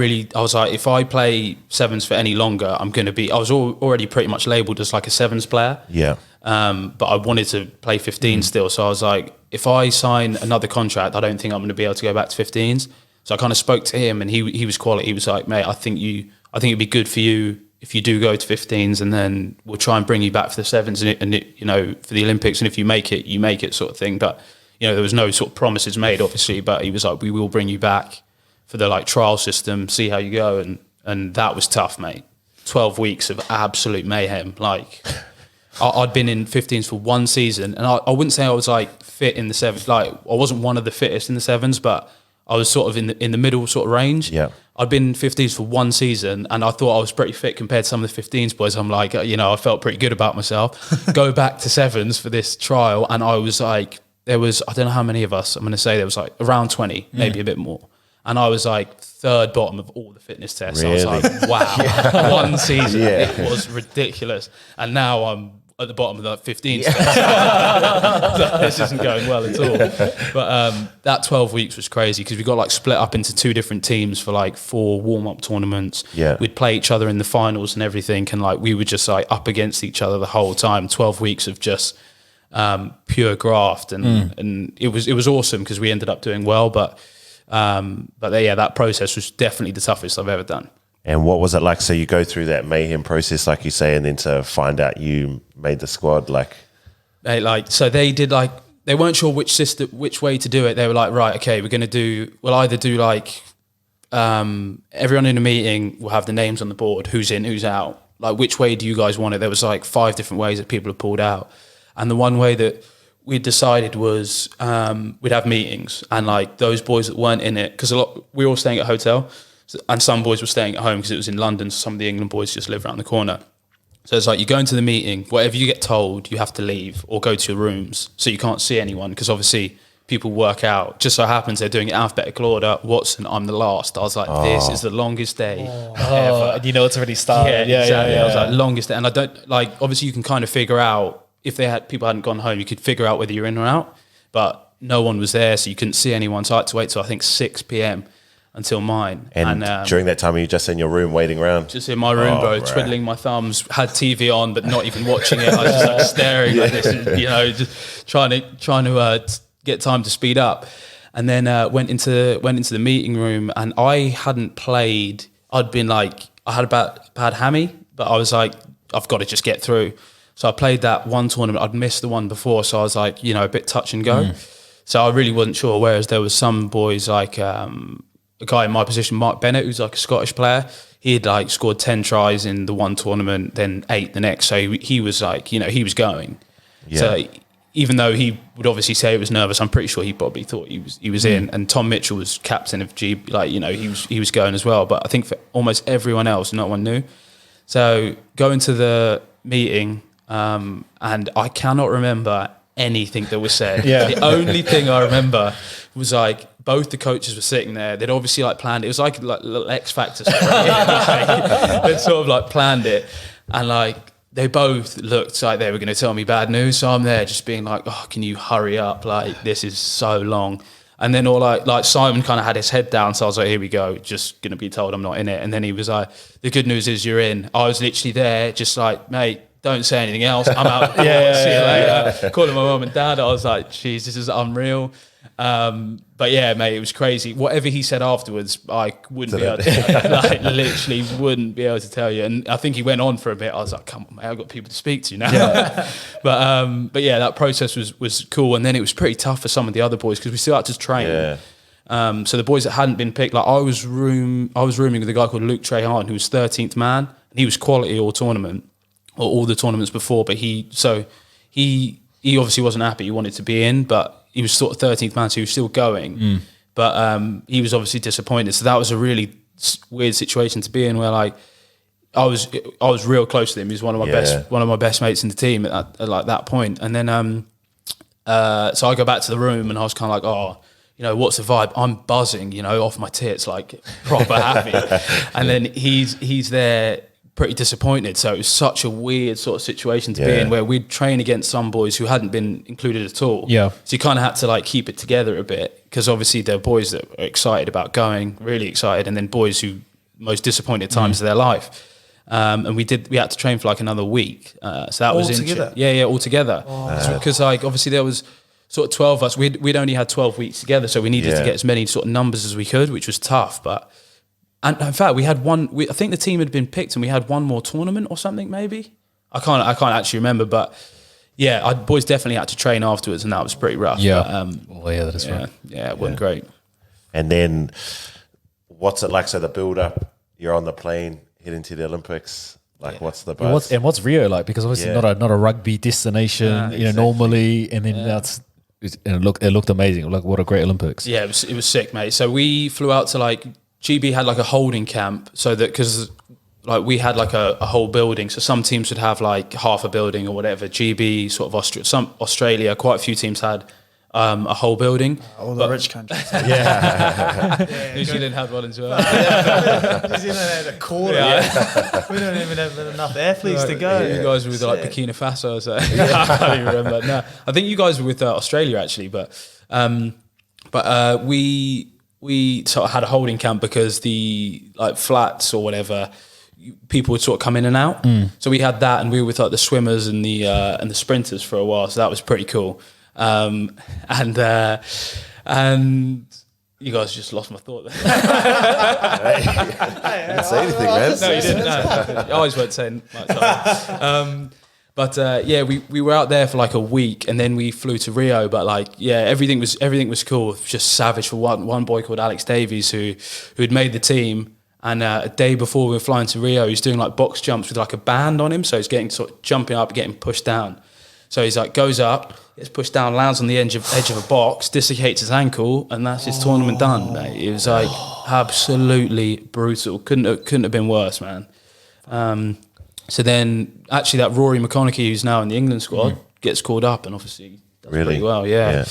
was like, if I play sevens for any longer, I'm going to be. I was already pretty much labelled as like a sevens player. Yeah. But I wanted to play 15 still, so I was like, if I sign another contract, I don't think I'm going to be able to go back to 15s. So I kind of spoke to him, and he was quality. He was like, mate, I think it'd be good for you if you do go to 15s, and then we'll try and bring you back for the sevens and for the Olympics. And if you make it, you make it, sort of thing. But there was no sort of promises made, obviously. But he was like, we will bring you back for the like trial system, see how you go, and that was tough, mate. 12 weeks of absolute mayhem. Like I'd been in 15s for 1 season, and I wouldn't say I was like fit in the sevens. Like I wasn't one of the fittest in the sevens, but I was sort of in the middle sort of range. Yeah. I'd been in 15s for 1 season, and I thought I was pretty fit compared to some of the 15s boys. I'm like, I felt pretty good about myself. Go back to sevens for this trial, and I was like, I don't know how many of us, I'm going to say there was like around 20, maybe a bit more. And I was like 3rd bottom of all the fitness tests. Really? I was like, wow, 1 season. It was ridiculous. And now I'm at the bottom of the 15th. This isn't going well at all. But that 12 weeks was crazy, because we got like split up into 2 different teams for like 4 warm-up tournaments. Yeah. We'd play each other in the finals and everything, and like we were just like up against each other the whole time. 12 weeks of just pure graft, and it was awesome because we ended up doing well. But that process was definitely the toughest I've ever done. And what was it like? So you go through that mayhem process, like you say, and then to find out you made the squad, so they did like, they weren't sure which way to do it. They were like, right, okay, we'll either do like, everyone in a meeting will have the names on the board, who's in, who's out. Like, which way do you guys want it? There was like 5 different ways that people have pulled out. And the one way that we decided was we'd have meetings, and like those boys that weren't in it, because we were all staying at a hotel, and some boys were staying at home because it was in London, so some of the England boys just live around the corner. So it's like, you go into the meeting, whatever you get told, you have to leave or go to your rooms, so you can't see anyone, because obviously people work out. Just so happens they're doing it alphabetical order. Watson, I'm the last. I was like, this is the longest day ever. And it's already started. Yeah, exactly. I was like, longest day. And I don't, like, obviously you can kind of figure out, if people hadn't gone home, you could figure out whether you're in or out, but no one was there, so you couldn't see anyone. So I had to wait till I think 6 p.m. until mine. And during that time, were you just in your room waiting around? Just in my room, bro, twiddling my thumbs, had TV on, but not even watching it. I was just like staring like this, just trying to get time to speed up. And then went into the meeting room, and I hadn't played. I had a bad hammy, but I was like, I've got to just get through. So I played that one tournament. I'd missed the one before, so I was like, you know, a bit touch and go. So I really wasn't sure. Whereas there was some boys like a guy in my position, Mark Bennett, who's like a Scottish player. He had like scored 10 tries in the one tournament, then 8 the next. So he was like, you know, he was going. Yeah. So even though he would obviously say he was nervous, I'm pretty sure he probably thought he was in. And Tom Mitchell was captain of GB, like, you know, he was going as well. But I think for almost everyone else, no one knew. So going to the meeting, and I cannot remember anything that was said. The only thing I remember was like both the coaches were sitting there. They'd obviously like planned it. It was like little X Factor stuff. They'd sort of like planned it, and like they both looked like they were going to tell me bad news. So I'm there just being like, oh, can you hurry up? Like, this is so long. And then all like Simon kind of had his head down. So I was like, here we go. Just going to be told I'm not in it. And then he was like, the good news is you're in. I was literally there just like, mate, don't say anything else. I'm out. See you later. Calling my mum and dad. I was like, geez, this is unreal. But yeah, mate, it was crazy. Whatever he said afterwards, I wouldn't be able to, like, literally wouldn't be able to tell you. And I think he went on for a bit. I was like, come on, mate, I've got people to speak to now. But yeah, that process was cool. And then it was pretty tough for some of the other boys because we still had to train. So the boys that hadn't been picked, like I was rooming with a guy called Luke Treharn, who was 13th man. And he was quality all tournament, or all the tournaments before. But he obviously wasn't happy. He wanted to be in, but he was sort of 13th man, so he was still going. But he was obviously disappointed. So that was a really weird situation to be in, where like I was real close to him. He was one of my best mates in the team at like that point. And then so I go back to the room and I was kind of like, oh, you know, what's the vibe? I'm buzzing, you know, off my tits, like proper happy. And then he's there, pretty disappointed. So it was such a weird sort of situation to be in, where we'd train against some boys who hadn't been included at all. So you kind of had to like keep it together a bit, because obviously there are boys that are excited about going, really excited, and then boys who most disappointed times of their life. And we had to train for like another week. So that was interesting. All together. Because like obviously there was sort of 12 of us. We'd only had 12 weeks together, so we needed to get as many sort of numbers as we could, which was tough. And in fact, we had one. I think the team had been picked, and we had one more tournament or something. Maybe I can't actually remember. But yeah, boys definitely had to train afterwards, and that was pretty rough. That is right. Yeah, it wasn't great. And then, what's it like? So the build up, you're on the plane heading to the Olympics. Like, what's the buzz? What's Rio like? Because obviously not a rugby destination, you know, normally, and then it looked amazing. Like, what a great Olympics. Yeah, it was sick, mate. So we flew out to like. GB had like a holding camp, so that because like we had like a whole building, so some teams would have like half a building or whatever. GB sort of Australia, quite a few teams had a whole building. All the rich countries. New Zealand had one as well. New Zealand had a quarter. We don't even have enough athletes to go. You guys were with like Burkina Faso, so I can't even remember. No, I think you guys were with Australia actually, but we sort of had a holding camp because the like flats or whatever, people would sort of come in and out. So we had that, and we were with like the swimmers and the sprinters for a while. So that was pretty cool. And you guys just lost my thought there. I didn't say anything, man. No, you didn't. No. I always weren't saying much. But we were out there for like a week, and then we flew to Rio. But like, everything was cool. It was just savage for one boy called Alex Davies who'd made the team, and a day before we were flying to Rio, he's doing like box jumps with like a band on him, so he's getting sort of jumping up, getting pushed down. So he's like goes up, gets pushed down, lands on the edge of a box, dislocates his ankle, and that's his tournament done, mate. It was like absolutely brutal. Couldn't have been worse, man. So then, actually, that Rory McConaughey, who's now in the England squad, gets called up, and obviously does pretty well. Yeah.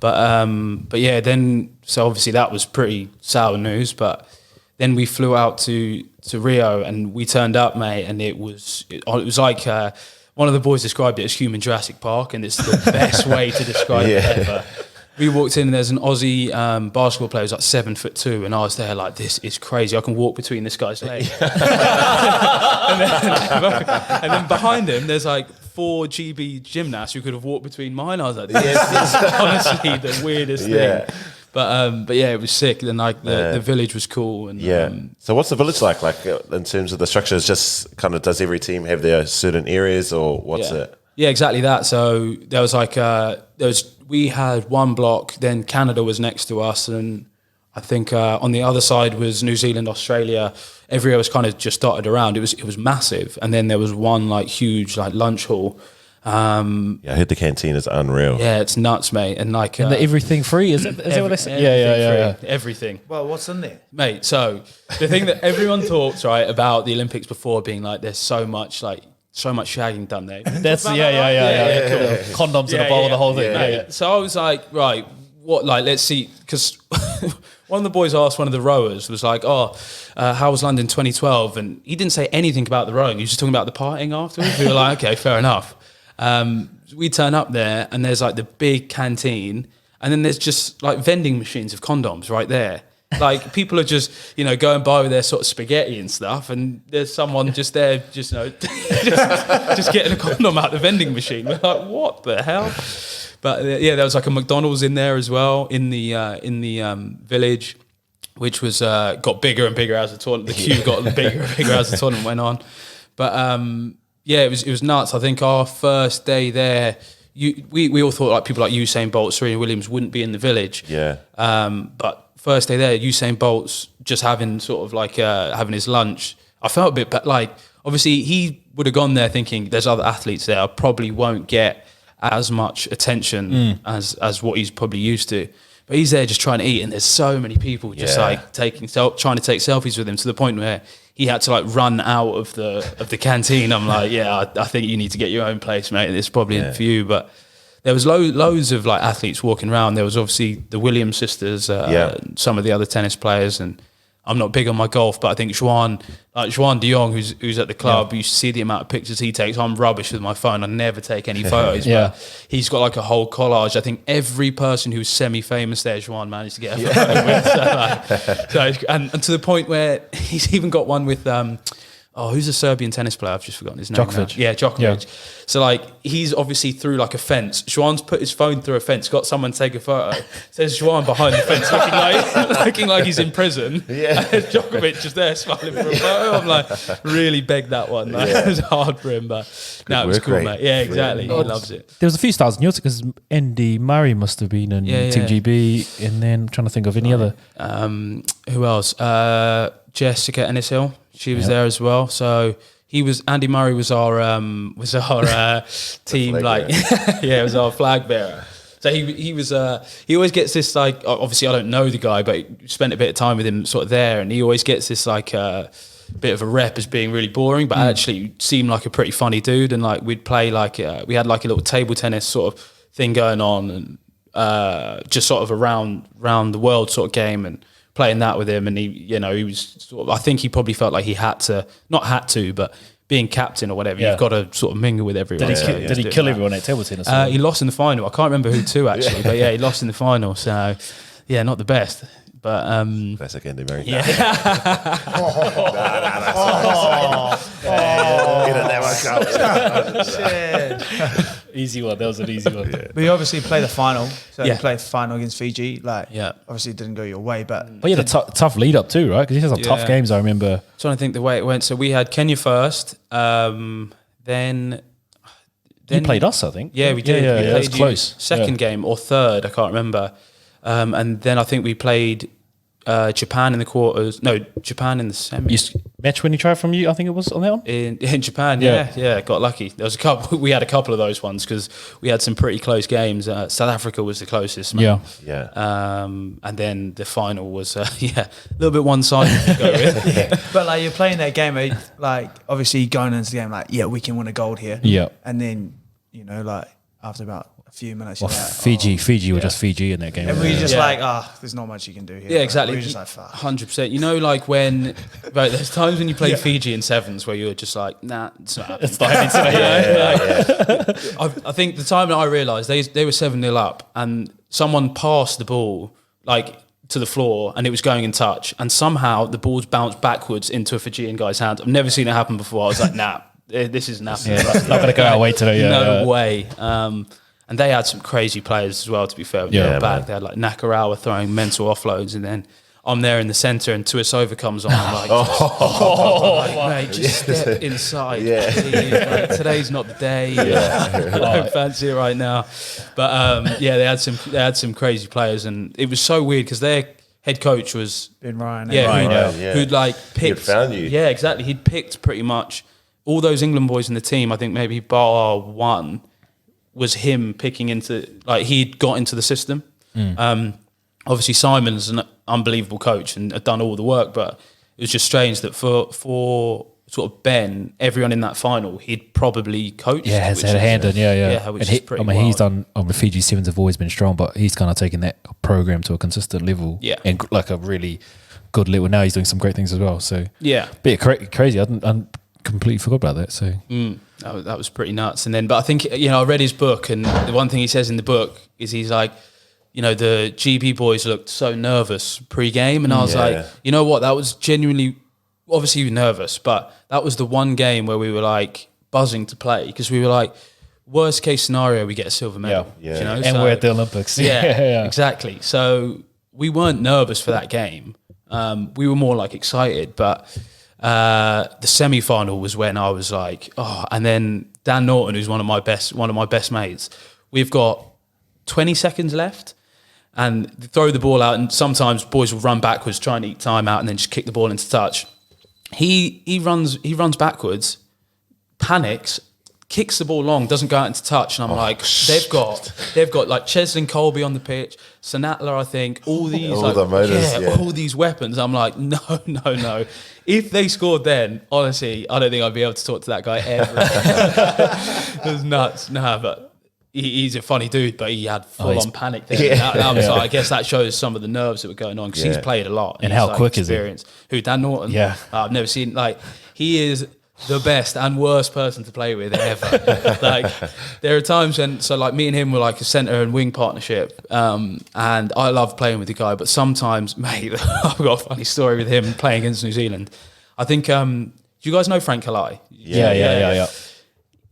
But yeah, then so obviously that was pretty sour news. But then we flew out to Rio, and we turned up, mate, and it was like one of the boys described it as human Jurassic Park, and it's the best way to describe it ever. We walked in and there's an Aussie basketball player who's like 7'2", and I was there like, this is crazy. I can walk between this guy's legs. and then behind him, there's like 4 GB gymnasts who could have walked between mine. I was like, this is honestly the weirdest thing. But yeah, it was sick. Then like the village was cool. And So what's the village like? Like in terms of the structure, is just kind of, does every team have their certain areas, or what's it? Yeah, exactly that. So there was like we had one block, then Canada was next to us, and I think on the other side was New Zealand, Australia. Everywhere was kind of just dotted around. It was massive, and then there was one like huge like lunch hall. I heard the canteen is unreal. Yeah, it's nuts, mate. And like everything free, is that what they say? Yeah. Everything. Well, what's in there, mate? So the thing that everyone talks right about the Olympics before being like, there's so much shagging done there. That's cool. Condoms in a bowl, the whole thing. Yeah. So I was like, right, what? Like, let's see, because one of the boys asked one of the rowers, was like, how was London 2012? And he didn't say anything about the rowing. He was just talking about the partying afterwards. We were like, okay, fair enough. We turn up there, and there's like the big canteen, and then there's just like vending machines of condoms right there. Like people are just, going by with their sort of spaghetti and stuff, and there's someone just there, just just getting a condom out the vending machine. We're like, what the hell? But there was like a McDonald's in there as well in the village, which was got bigger and bigger as the tournament. The queue got bigger and bigger as the tournament went on. But it was nuts. I think our first day there, we all thought like people like Usain Bolt, Serena Williams wouldn't be in the village. Yeah. But first day there, Usain Bolt's just having sort of like having his lunch. I felt a bit, but like obviously he would have gone there thinking there's other athletes there. I probably won't get as much attention as what he's probably used to. But he's there just trying to eat, and there's so many people just like trying to take selfies with him, to the point where he had to like run out of the canteen. I'm like, I think you need to get your own place, mate. It's probably for you. But there was loads of like athletes walking around. There was obviously the Williams sisters, some of the other tennis players, and I'm not big on my golf, but I think Juan de Jong, who's at the club, you see the amount of pictures he takes. I'm rubbish with my phone. I never take any photos. But he's got like a whole collage. I think every person who's semi-famous there, Juan managed to get a photo with. And to the point where he's even got one with who's a Serbian tennis player? I've just forgotten his name. Djokovic. Yeah, Djokovic. Yeah. So like he's obviously through like a fence. Juan's put his phone through a fence, got someone to take a photo. There's Juan behind the fence looking like he's in prison. Yeah. And Djokovic just there smiling for a photo. I'm like, really begged that one. Like, it was hard for him, but it was cool, mate. Yeah, exactly. He loves it. There was a few stars in yours because Andy Murray must have been in Team GB, and then I'm trying to think of any other. Who else? Jessica Ennis-Hill. She was there as well. So Andy Murray was our team, like, it was our flag bearer. So he always gets this like, obviously I don't know the guy, but I spent a bit of time with him sort of there, and he always gets this like bit of a rep as being really boring, but actually seemed like a pretty funny dude. And like we'd play like we had like a little table tennis sort of thing going on, and just sort of around the world sort of game, and playing that with him. And he was sort of, I think he probably felt like he but being captain or whatever, you've got to sort of mingle with everyone. Did he kill everyone at table tennis? He lost in the final. I can't remember who to actually, but he lost in the final. So not the best. But classic Andy Murray. Yeah. Easy one. That was an easy one. But you obviously play the final. So you played the final against Fiji. Like, obviously it didn't go your way, but you had a tough lead up too, right? Because you had some tough games. I remember. I'm trying to think the way it went. So we had Kenya first, then you played us, I think. Yeah, we did. Yeah, it was close. Second game or third, I can't remember. And then I think we played Japan in the quarters. No, Japan in the semi. Match winning try from you, I think it was on that one? In Japan, got lucky. There was a couple. We had a couple of those ones because we had some pretty close games. South Africa was the closest. Man. Yeah. And then the final was a little bit one-sided to go with. But like you're playing that game, like obviously going into the game, like we can win a gold here. Yeah. And then like after about a few minutes, well, Fiji were just Fiji in that game. And we just like, there's not much you can do here. Yeah, exactly. We're just like, fuck. 100%. You know, like when, there's times when you play Fiji in sevens where you're just like, nah, it's not happening. It's not happening. I think the time that I realised they were 7-0 up, and someone passed the ball like to the floor and it was going in touch, and somehow the ball's bounced backwards into a Fijian guy's hand. I've never seen it happen before. I was like, nah, this isn't happening. It's not going to go our way today. No way. And they had some crazy players as well, to be fair, with their back. They had like Nakarawa throwing mental offloads, and then I'm there in the centre and Tuisova comes on. I'm like, mate, just step inside. Please, like, today's not the day. I don't fancy it right now. But they had some crazy players, and it was so weird because their head coach was Ben Ryan. Who'd like picked. He'd found you. Yeah, exactly. He'd picked pretty much all those England boys in the team. I think maybe bar one was him picking into, like, he'd got into the system. Obviously Simon's an unbelievable coach and had done all the work, but it was just strange that for sort of Ben, everyone in that final, he'd probably coached. Yeah, has had a hand in, which is pretty he's done, the Fiji Sevens have always been strong, but he's kind of taken that program to a consistent level. Yeah. And like a really good level. Now he's doing some great things as well. So, yeah. Bit crazy. I completely forgot about that. So, that was pretty nuts. And then, but I think, I read his book, and the one thing he says in the book is he's like, the GB boys looked so nervous pre-game, and I was like, you know what, that was genuinely, obviously nervous, but that was the one game where we were like buzzing to play, because we were like, worst case scenario, we get a silver medal. And we're at the Olympics. Exactly. So we weren't nervous for that game. We were more like excited, but the semi-final was when I was like, and then Dan Norton, who's one of my best mates, we've got 20 seconds left, and they throw the ball out, and sometimes boys will run backwards, try and eat time out, and then just kick the ball into touch. He runs backwards, panics, kicks the ball long, doesn't go out into touch, and I'm like, they've got like Cheslin Colby on the pitch, Sanatla, I think, all these all these weapons. I'm like, no. If they scored then, honestly, I don't think I'd be able to talk to that guy ever. It was nuts. But he's a funny dude, but he had full-on panic there. That was like, I guess that shows some of the nerves that were going on, because he's played a lot. And how quick is he? Who, Dan Norton? Yeah. I've never seen, like, he is the best and worst person to play with ever. Like, there are times when, so like me and him were like a centre and wing partnership, and I love playing with the guy, but sometimes, mate, I've got a funny story with him playing against New Zealand. I think, do you guys know Frank Halai? Yeah.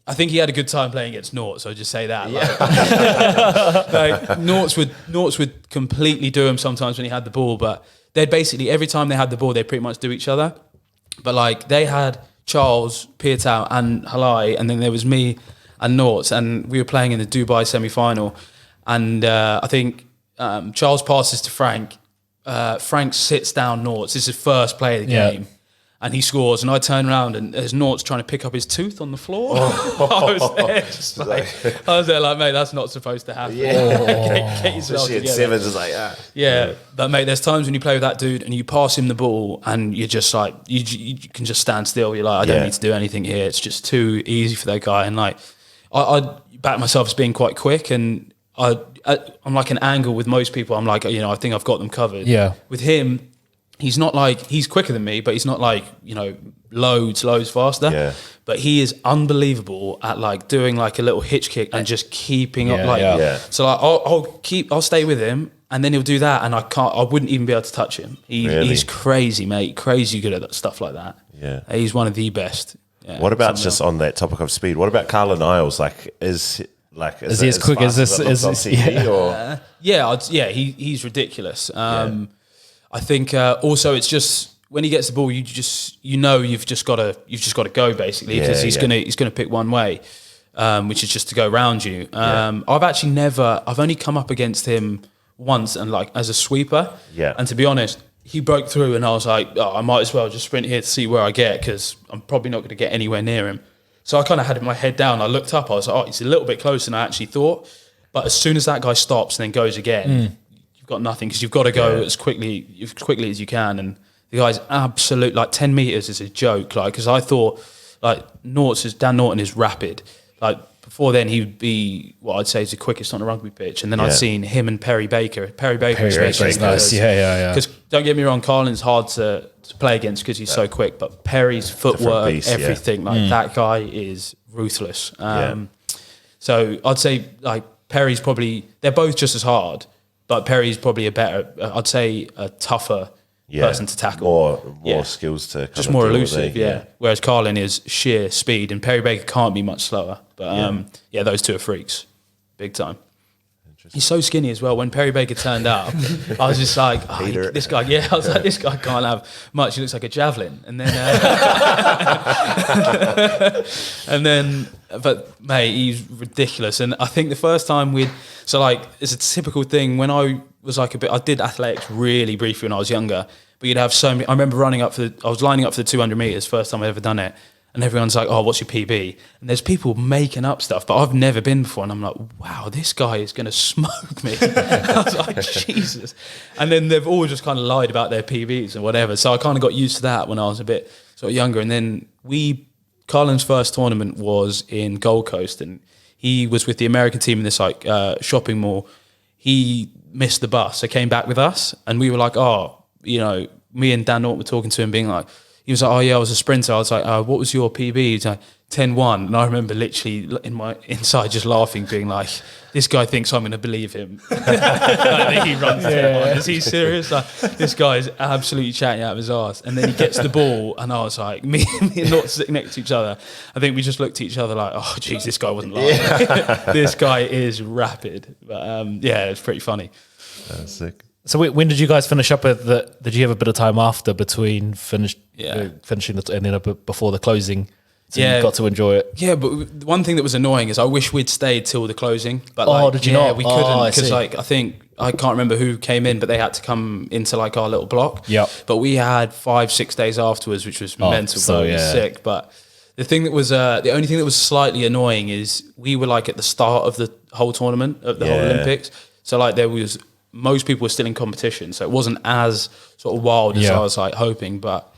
I think he had a good time playing against Norts, so I'll just say that. Like Norts would completely do him sometimes when he had the ball, but they'd basically, every time they had the ball, they'd pretty much do each other. But like, they had Charles, Pietau and Halai, and then there was me and Norts, and we were playing in the Dubai semi-final, and I think Charles passes to Frank. Frank sits down Norts. This is his first play of the game. And he scores, and I turn around, and there's Norts trying to pick up his tooth on the floor. I was there like, mate, that's not supposed to happen. Get yourself together. Sevens is like, but mate, there's times when you play with that dude and you pass him the ball, and you're just like, you can just stand still. You're like, I don't need to do anything here. It's just too easy for that guy. And like, I back myself as being quite quick, and I'm like an angle with most people. I'm like, I think I've got them covered. Yeah. With him, he's not like, he's quicker than me, but he's not like, loads faster. Yeah. But he is unbelievable at like doing like a little hitch kick and just keeping up. So like, I'll stay with him, and then he'll do that, and I wouldn't even be able to touch him. He's crazy, mate. Crazy good at that stuff like that. Yeah. He's one of the best. Yeah, what about just on that topic of speed? What about Carlin Isles? Is he as quick as this? He's ridiculous. I think also it's just when he gets the ball, you've just got to go basically, because he's gonna pick one way, which is just to go around you. I've only come up against him once, and like as a sweeper. Yeah. And to be honest, he broke through, and I was like, I might as well just sprint here to see where I get, because I'm probably not going to get anywhere near him. So I kind of had my head down. I looked up. I was like, he's a little bit closer than I actually thought. But as soon as that guy stops and then goes again. Got nothing, because you've got to go as quickly as you can, and the guy's absolute, like 10 meters is a joke, like, because I thought like Dan Norton is rapid, like before then he would be what I'd say is the quickest on a rugby pitch, and then I'd seen him and Perry Baker is nice. Because don't get me wrong, Carlin's hard to play against because he's so quick, but Perry's footwork, beast, everything, like that guy is ruthless. So I'd say like Perry's probably, they're both just as hard, but Perry's probably a tougher person to tackle. More skills to just more elusive, Whereas Carlin is sheer speed, and Perry Baker can't be much slower. But those two are freaks. big time. He's so skinny as well. When Perry Baker turned up, I was just like, this guy, I was like, this guy can't have much. He looks like a javelin. And then, but mate, he's ridiculous. And I think the first time it's a typical thing when I was like I did athletics really briefly when I was younger, but you'd have so many, I remember I was lining up for the 200 meters, first time I'd ever done it. And everyone's like, oh, what's your PB? And there's people making up stuff, but I've never been before. And I'm like, wow, this guy is going to smoke me. I was like, Jesus. And then they've all just kind of lied about their PBs and whatever. So I kind of got used to that when I was a bit sort of younger. And then Carlin's first tournament was in Gold Coast, and he was with the American team in this like shopping mall. He missed the bus, so came back with us. And we were like, me and Dan Norton were talking to him being like, he was like, oh yeah, I was a sprinter. I was like, what was your PB? He's like, 10-1. And I remember literally in my inside just laughing, being like, this guy thinks I'm going to believe him. Like, he runs 10-1. Is he serious? Like, this guy is absolutely chatting out of his arse. And then he gets the ball, and I was like, me and Not sitting next to each other. I think we just looked at each other like, oh, geez, this guy wasn't lying. This guy is rapid. But it's pretty funny. That's sick. So when did you guys finish up with did you have a bit of time after between finishing and then before the closing? So you got to enjoy it. Yeah, but one thing that was annoying is I wish we'd stayed till the closing. But did you not? We couldn't because I can't remember who came in, but they had to come into like our little block. Yeah. But we had 5-6 days afterwards, which was mental. So sick. But the thing that was the only thing that was slightly annoying is we were like at the start of the whole tournament of the whole Olympics. So like there was. Most people were still in competition, so it wasn't as sort of wild as I was like hoping. But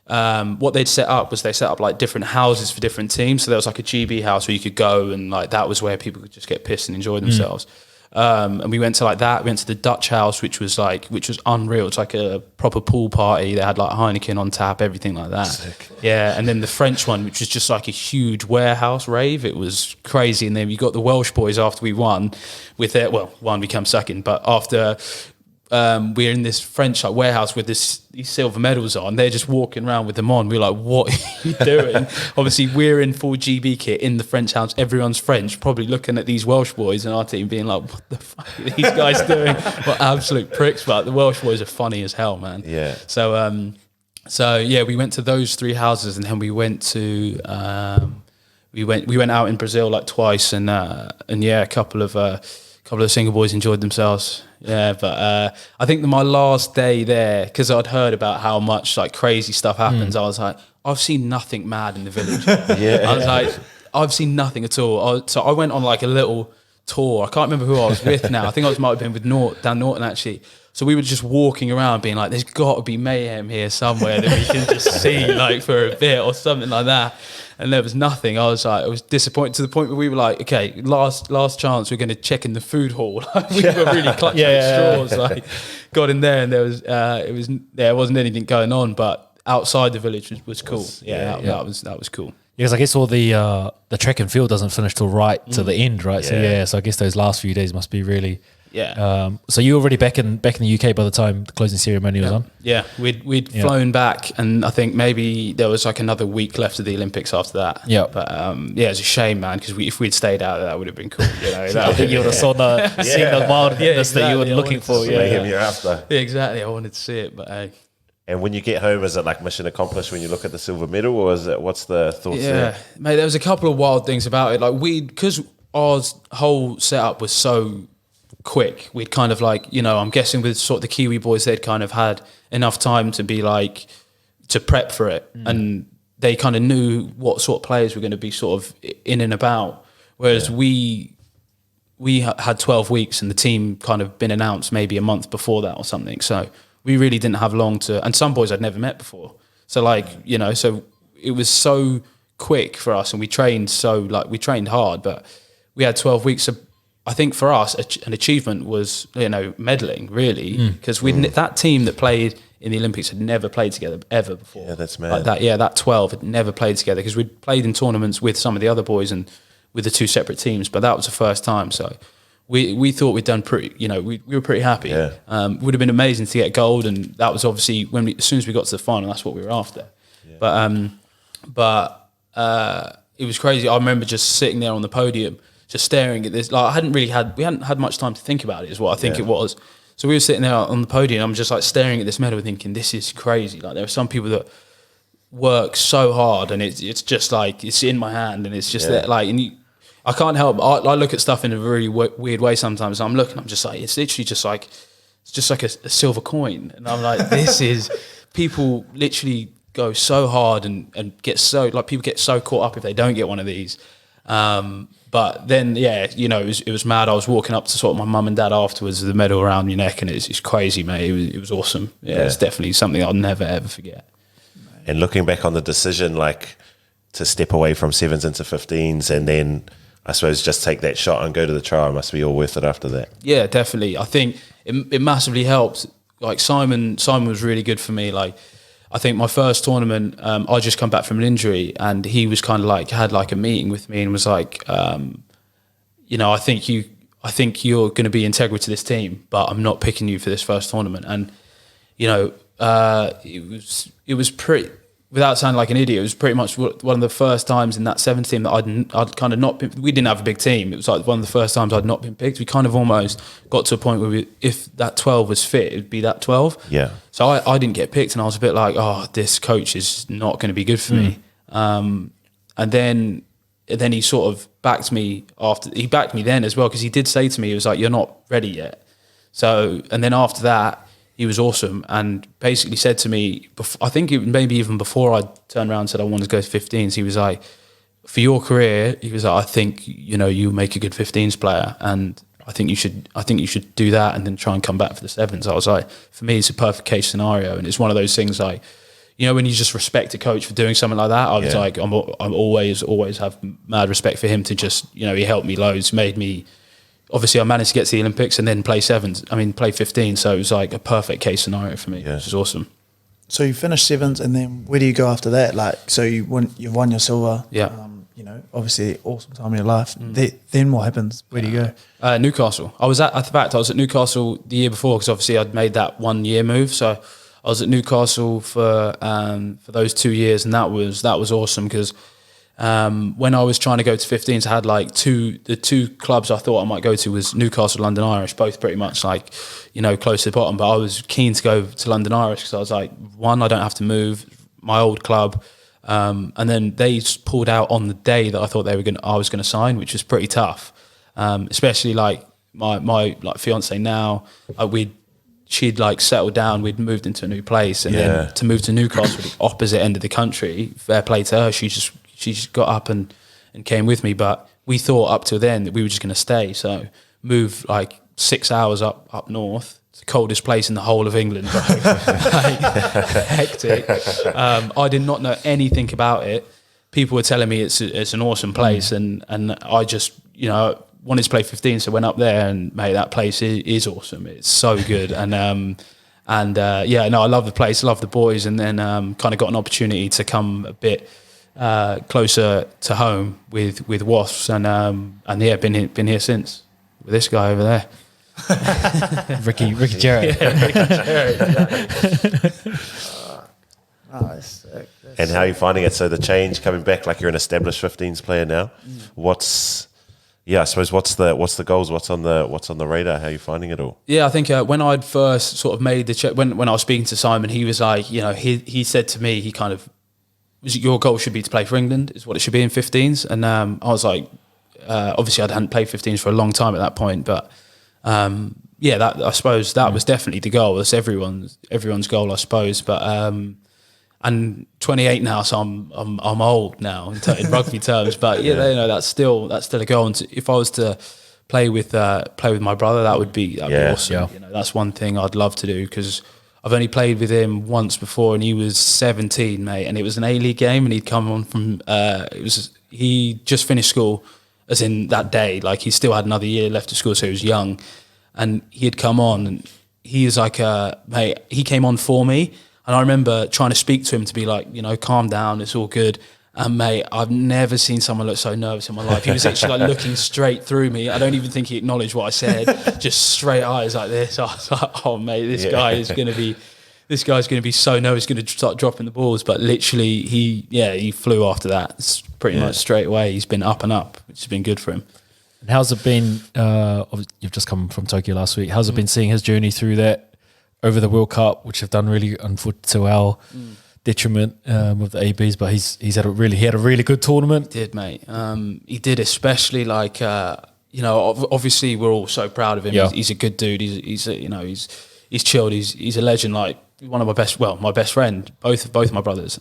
what they'd set up was they set up like different houses for different teams. So there was like a GB house where you could go, and like that was where people could just get pissed and enjoy themselves. And we went to like that. We went to the Dutch house, which was unreal. It's like a proper pool party. They had like Heineken on tap, everything like that. Sick. Yeah, and then the French one, which was just like a huge warehouse rave. It was crazy. And then we got the Welsh boys after we won with their one became second, but after. We're in this French like warehouse with these silver medals on. They're just walking around with them on. We're like, what are you doing? Obviously, we're in full GB kit in the French house. Everyone's French, probably looking at these Welsh boys and our team being like, what the fuck are these guys doing? What absolute pricks. But the Welsh boys are funny as hell, man. Yeah. So we went to those three houses, and then we went to we went out in Brazil like twice, and a couple of single boys enjoyed themselves. Yeah, but I think my last day there, because I'd heard about how much like crazy stuff happens, I was like, I've seen nothing mad in the village. I was like, I've seen nothing at all. So I went on like a little tour. I can't remember who I was with now. I think might have been with Dan Norton actually. So we were just walking around being like, there's got to be mayhem here somewhere that we can just see like for a bit or something like that. And there was nothing. I was disappointed to the point where we were like, okay, last chance, we're going to check in the food hall. We were really clutching at straws. Like, got in there and there wasn't anything going on, but outside the village was cool. That was cool. Because I guess all the track and field doesn't finish till right to the end, right? So I guess those last few days must be really. Yeah. So you were already back in the UK by the time the closing ceremony was on? Yeah, we'd flown back, and I think maybe there was like another week left of the Olympics after that. Yeah. But it's a shame, man, because if we'd stayed out, that would have been cool. You know, I think you would have seen the wildness that you were looking for. Year after. Yeah, exactly. I wanted to see it, but hey. And when you get home, is it like mission accomplished when you look at the silver medal, or is it, what's the thoughts there? Yeah, mate, there was a couple of wild things about it. Like because our whole setup was so quick, we'd kind of like, I'm guessing with sort of the Kiwi boys, they'd kind of had enough time to be like, to prep for it. And they kind of knew what sort of players were going to be sort of in and about. Whereas we had 12 weeks and the team kind of been announced maybe a month before that or something. So we really didn't have long to, and some boys I'd never met before. So like, so it was so quick for us, and we trained hard, but we had 12 weeks. So I think for us, an achievement was, medaling really, because that team that played in the Olympics had never played together ever before. Yeah, that's mad. Like that 12 had never played together, because we'd played in tournaments with some of the other boys and with the two separate teams, but that was the first time. So we thought we'd done pretty, we were pretty happy. Yeah. Would have been amazing to get gold, and that was obviously as soon as we got to the final, that's what we were after. Yeah. But it was crazy. I remember just sitting there on the podium, just staring at this. Like we hadn't had much time to think about it, is what I think it was. So we were sitting there on the podium. I'm just like staring at this medal, thinking, this is crazy. Like there are some people that work so hard, and it's just like it's in my hand, and it's just there, like, and I can't help. I look at stuff in a really weird way sometimes. I'm looking. I'm just like, it's literally just like a silver coin, and I'm like, this is people literally go so hard and get so, like, people get so caught up if they don't get one of these. But then, it was mad. I was walking up to sort of my mum and dad afterwards with the medal around your neck, and it's crazy, mate. It was awesome. Yeah, it's definitely something I'll never, ever forget. And looking back on the decision, like, to step away from 7s into 15s and then, I suppose, just take that shot and go to the trial, must be all worth it after that. Yeah, definitely. I think it massively helped. Like, Simon was really good for me. Like, I think my first tournament, I just come back from an injury, and he was kind of like, had like a meeting with me and was like, I think you're going to be integral to this team, but I'm not picking you for this first tournament. And it was pretty, without sounding like an idiot, it was pretty much one of the first times in that 7th team that I'd kind of not been, we didn't have a big team. It was like one of the first times I'd not been picked. We kind of almost got to a point where if that 12 was fit, it'd be that 12. Yeah. So I didn't get picked, and I was a bit like, oh, this coach is not going to be good for me. And then he sort of backed me then as well, because he did say to me, he was like, you're not ready yet. So, and then after that, he was awesome and basically said to me, I think maybe even before I turned around and said I wanted to go to 15s, he was like, for your career, he was like, I think, you make a good 15s player, and I think you should do that and then try and come back for the 7s. I was like, for me, it's a perfect case scenario, and it's one of those things like, when you just respect a coach for doing something like that, I was like, I'm always have mad respect for him to just, he helped me loads, made me. Obviously, I managed to get to the Olympics and then play 15. So it was like a perfect case scenario for me, which is awesome. So you finished 7s, and then where do you go after that? Like, so you've won your silver. Yeah. Obviously, awesome time in your life. Then what happens? Where do you go? Newcastle. I was at Newcastle the year before, because obviously I'd made that 1 year move. So I was at Newcastle for those 2 years, and that was awesome because. When I was trying to go to 15s, I had like the two clubs I thought I might go to was Newcastle, London Irish, both pretty much like, close to the bottom. But I was keen to go to London Irish because I was like, one, I don't have to move, my old club. And then they pulled out on the day that I thought I was going to sign, which was pretty tough. Especially like my like fiance now, she'd like settled down, we'd moved into a new place, and then to move to Newcastle, the opposite end of the country, fair play to her, she just got up and came with me. But we thought up till then that we were just going to stay. So move like 6 hours up north, it's the coldest place in the whole of England, bro. Like, hectic. I did not know anything about it. People were telling me it's an awesome place, and I just wanted to play 15, so went up there, and mate, that place is awesome. It's so good, I love the place, love the boys, and then kind of got an opportunity to come a bit closer to home with Wasps, and been here since with this guy over there. Ricky Jarrett. Nice. And how are you finding it? So the change coming back, like you're an established 15s player now. I suppose what's the goals? What's on the radar? How are you finding it all? Yeah, I think when I'd first sort of made the check, when I was speaking to Simon, he was like, he said to me, he kind of, your goal should be to play for England, is what it should be in 15s. And I was like, obviously I hadn't played 15s for a long time at that point, but that I suppose that was definitely the goal. That's everyone's goal, I suppose. But I'm 28 now, so I'm old now in rugby terms. But that's still a goal. And if I was to play with my brother, that'd be awesome. Yeah. That's one thing I'd love to do, because I've only played with him once before, and he was 17, mate, and it was an A-League game, and he'd come on from he just finished school, as in that day, like he still had another year left of school, so he was young, and he had come on, and he was like, mate, he came on for me, and I remember trying to speak to him to be like, calm down, it's all good. And mate, I've never seen someone look so nervous in my life. He was actually like looking straight through me. I don't even think he acknowledged what I said. Just straight eyes like this. I was like, oh mate, this guy's going to be so nervous, going to start dropping the balls. But literally, he flew after that. It's pretty much straight away. He's been up and up, which has been good for him. And how's it been? You've just come from Tokyo last week. How's it been seeing his journey through that over the World Cup, which have done really to our detriment with the ABs? But he had a really good tournament. He did, mate. He did, especially like obviously we're all so proud of him. Yeah. He's a good dude. He's chilled. He's a legend. Like one of my best friend, both my brothers.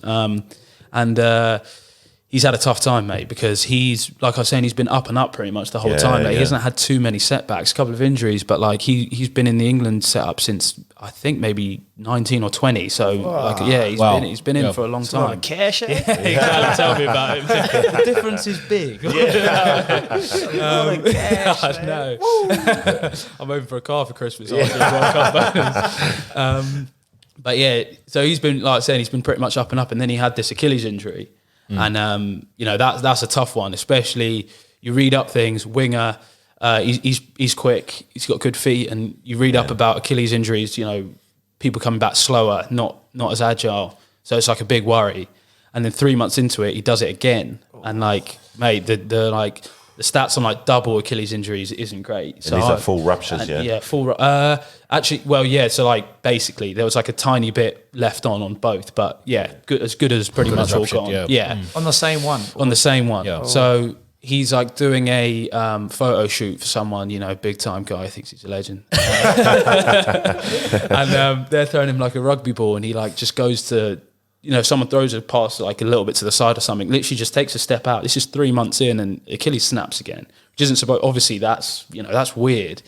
He's had a tough time, mate, because he's, like I was saying, he's been up and up pretty much the whole time. Like, he hasn't had too many setbacks, a couple of injuries, but like he's been in the England setup since I think maybe 19 or 20. So he's been in for a long time. A lot of cash, eh? Exactly. Tell me about him. The difference is big. I know. I'm hoping for a car for Christmas. But yeah, so he's been, like I said, he's been pretty much up and up, and then he had this Achilles injury. And that's a tough one, especially you read up things, winger, he's quick, he's got good feet, and you read up about Achilles injuries, people coming back slower, not as agile. So it's like a big worry. And then 3 months into it, he does it again. And like, mate, the stats on like double Achilles injuries isn't great. So and these are full ruptures, Yeah, full. So like basically there was like a tiny bit left on both, but yeah, as good as pretty much all gone. Yeah. On the same one. On the same one. Yeah. So he's like doing a photo shoot for someone, big time guy, thinks he's a legend. And they're throwing him like a rugby ball, and he like just goes to, someone throws a pass like a little bit to the side or something, literally just takes a step out. This is 3 months in, and Achilles snaps again, which isn't supposed, obviously that's weird.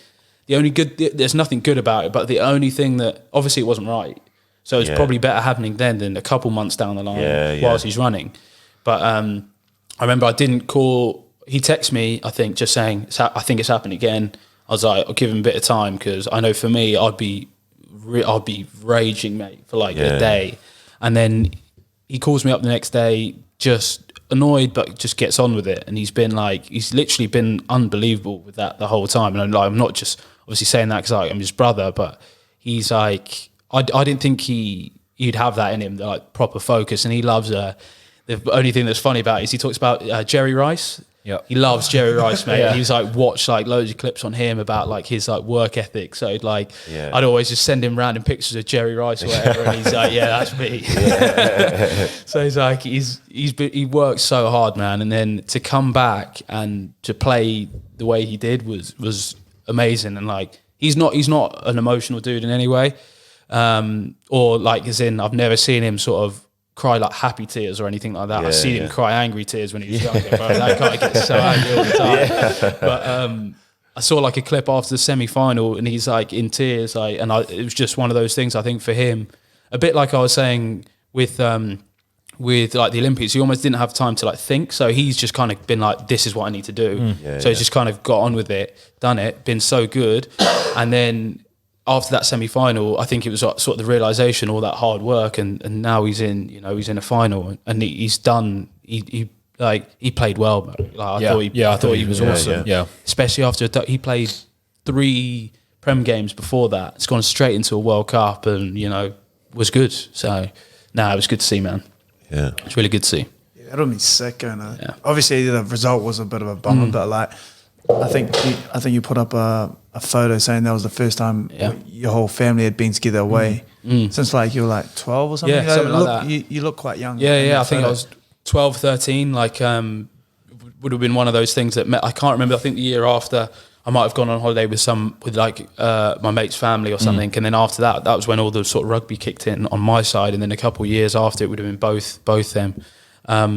There's nothing good about it, but the only thing that, obviously it wasn't right. So it's probably better happening then than a couple months down the line whilst he's running. But I remember I didn't call, he texted me, I think, just saying, I think it's happened again. I was like, I'll give him a bit of time, because I know for me, I'd be raging, mate, for like a day. And then he calls me up the next day, just annoyed, but just gets on with it. And he's literally been unbelievable with that the whole time. And I'm not just obviously saying that because I'm his brother, but he's like, I didn't think he'd have that in him, like proper focus. And he loves, the only thing that's funny about it is he talks about Jerry Rice. Yeah, he loves Jerry Rice, mate. And he was like, watched like loads of clips on him about like his like work ethic. So like, I'd always just send him random pictures of Jerry Rice or whatever, and he's like, yeah, that's me. So he's like, he works so hard, man. And then to come back and to play the way he did was amazing. And like, he's not an emotional dude in any way, or like as in I've never seen him sort of cry like happy tears or anything like that. I've seen him cry angry tears when he was younger, bro. That guy gets so angry all the time. But I saw like a clip after the semi-final, and he's like in tears, like, and it was just one of those things. I think for him, a bit like I was saying with like the Olympics, he almost didn't have time to like think. So he's just kind of been like, this is what I need to do. So he's just kind of got on with it, done it, been so good, and then after that semi-final, I think it was sort of the realization, all that hard work, and now he's in a final, and he's done. He played well. Like, I thought he was awesome. Yeah, especially after he played 3 Prem games before that. It's gone straight into a World Cup, and was good. So, it was good to see, man. Yeah, it's really good to see. Yeah, that'll be sick. Obviously, the result was a bit of a bummer, but like, I think you put up a photo saying that was the first time your whole family had been together away since like you were like 12 or something. Yeah, something like that. You look quite young. Yeah. I think I was 12, 13. Like, would have been one of those things that I can't remember. I think the year after, I might have gone on holiday with my mate's family or something, and then after that was when all the sort of rugby kicked in on my side, and then a couple of years after, it would have been both them.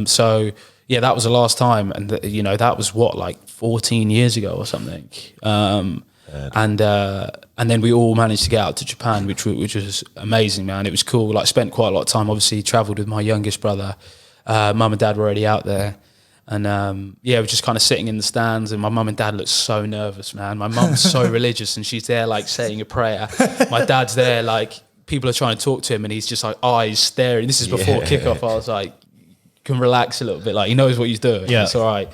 So. Yeah, that was the last time, and that was like 14 years ago or something. And then we all managed to get out to Japan, which was amazing, man. It was cool. Like, spent quite a lot of time. Obviously, travelled with my youngest brother. Mum and dad were already out there, and we're just kind of sitting in the stands. And my mum and dad looked so nervous, man. My mum's so religious, and she's there like saying a prayer. My dad's there, like people are trying to talk to him, and he's just like eyes staring. This is before kickoff. I was like, can relax a little bit, like he knows what he's doing. Yeah, it's all right.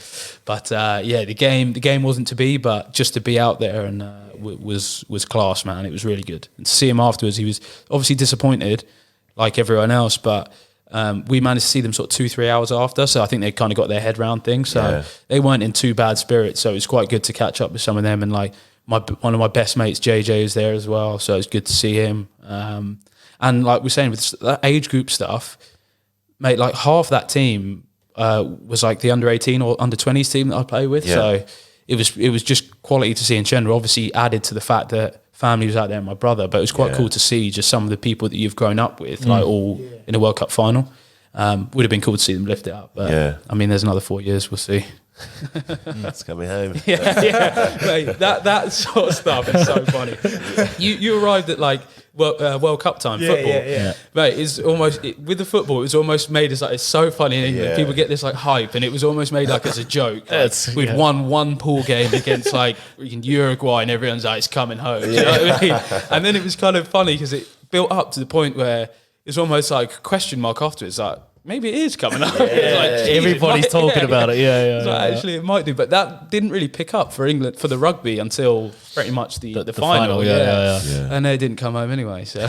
But the game wasn't to be, but just to be out there and was class, man. It was really good. And to see him afterwards, he was obviously disappointed, like everyone else, but We managed to see them sort of 2-3 hours after, so I think they kind of got their head around things. So they weren't in too bad spirits. So it was quite good to catch up with some of them. And like one of my best mates, JJ, is there as well. So it's good to see him. And like we're saying with that age group stuff, mate, like half that team was like the under 18 or under 20s team that I play with. So it was just quality to see in general. Obviously added to the fact that family was out there and my brother, but it was quite cool to see just some of the people that you've grown up with, like all in a World Cup final. Would have been cool to see them lift it up. But I mean, there's another 4 years, we'll see. It's coming home. Mate, that sort of stuff is so funny. You arrived at like World Cup time football. Mate, it's almost with the football. It was almost made as like it's so funny in England. People get this like hype, and it was almost made like as a joke. Like, we'd won one pool game against like Uruguay, and everyone's like, "It's coming home." Do you know what I mean? And then it was kind of funny because it built up to the point where it's almost like a question mark afterwards, like. Maybe it is coming up. Like, everybody's talking about it. Actually, it might do, but that didn't really pick up for England for the rugby until pretty much the final. And they didn't come home anyway. So,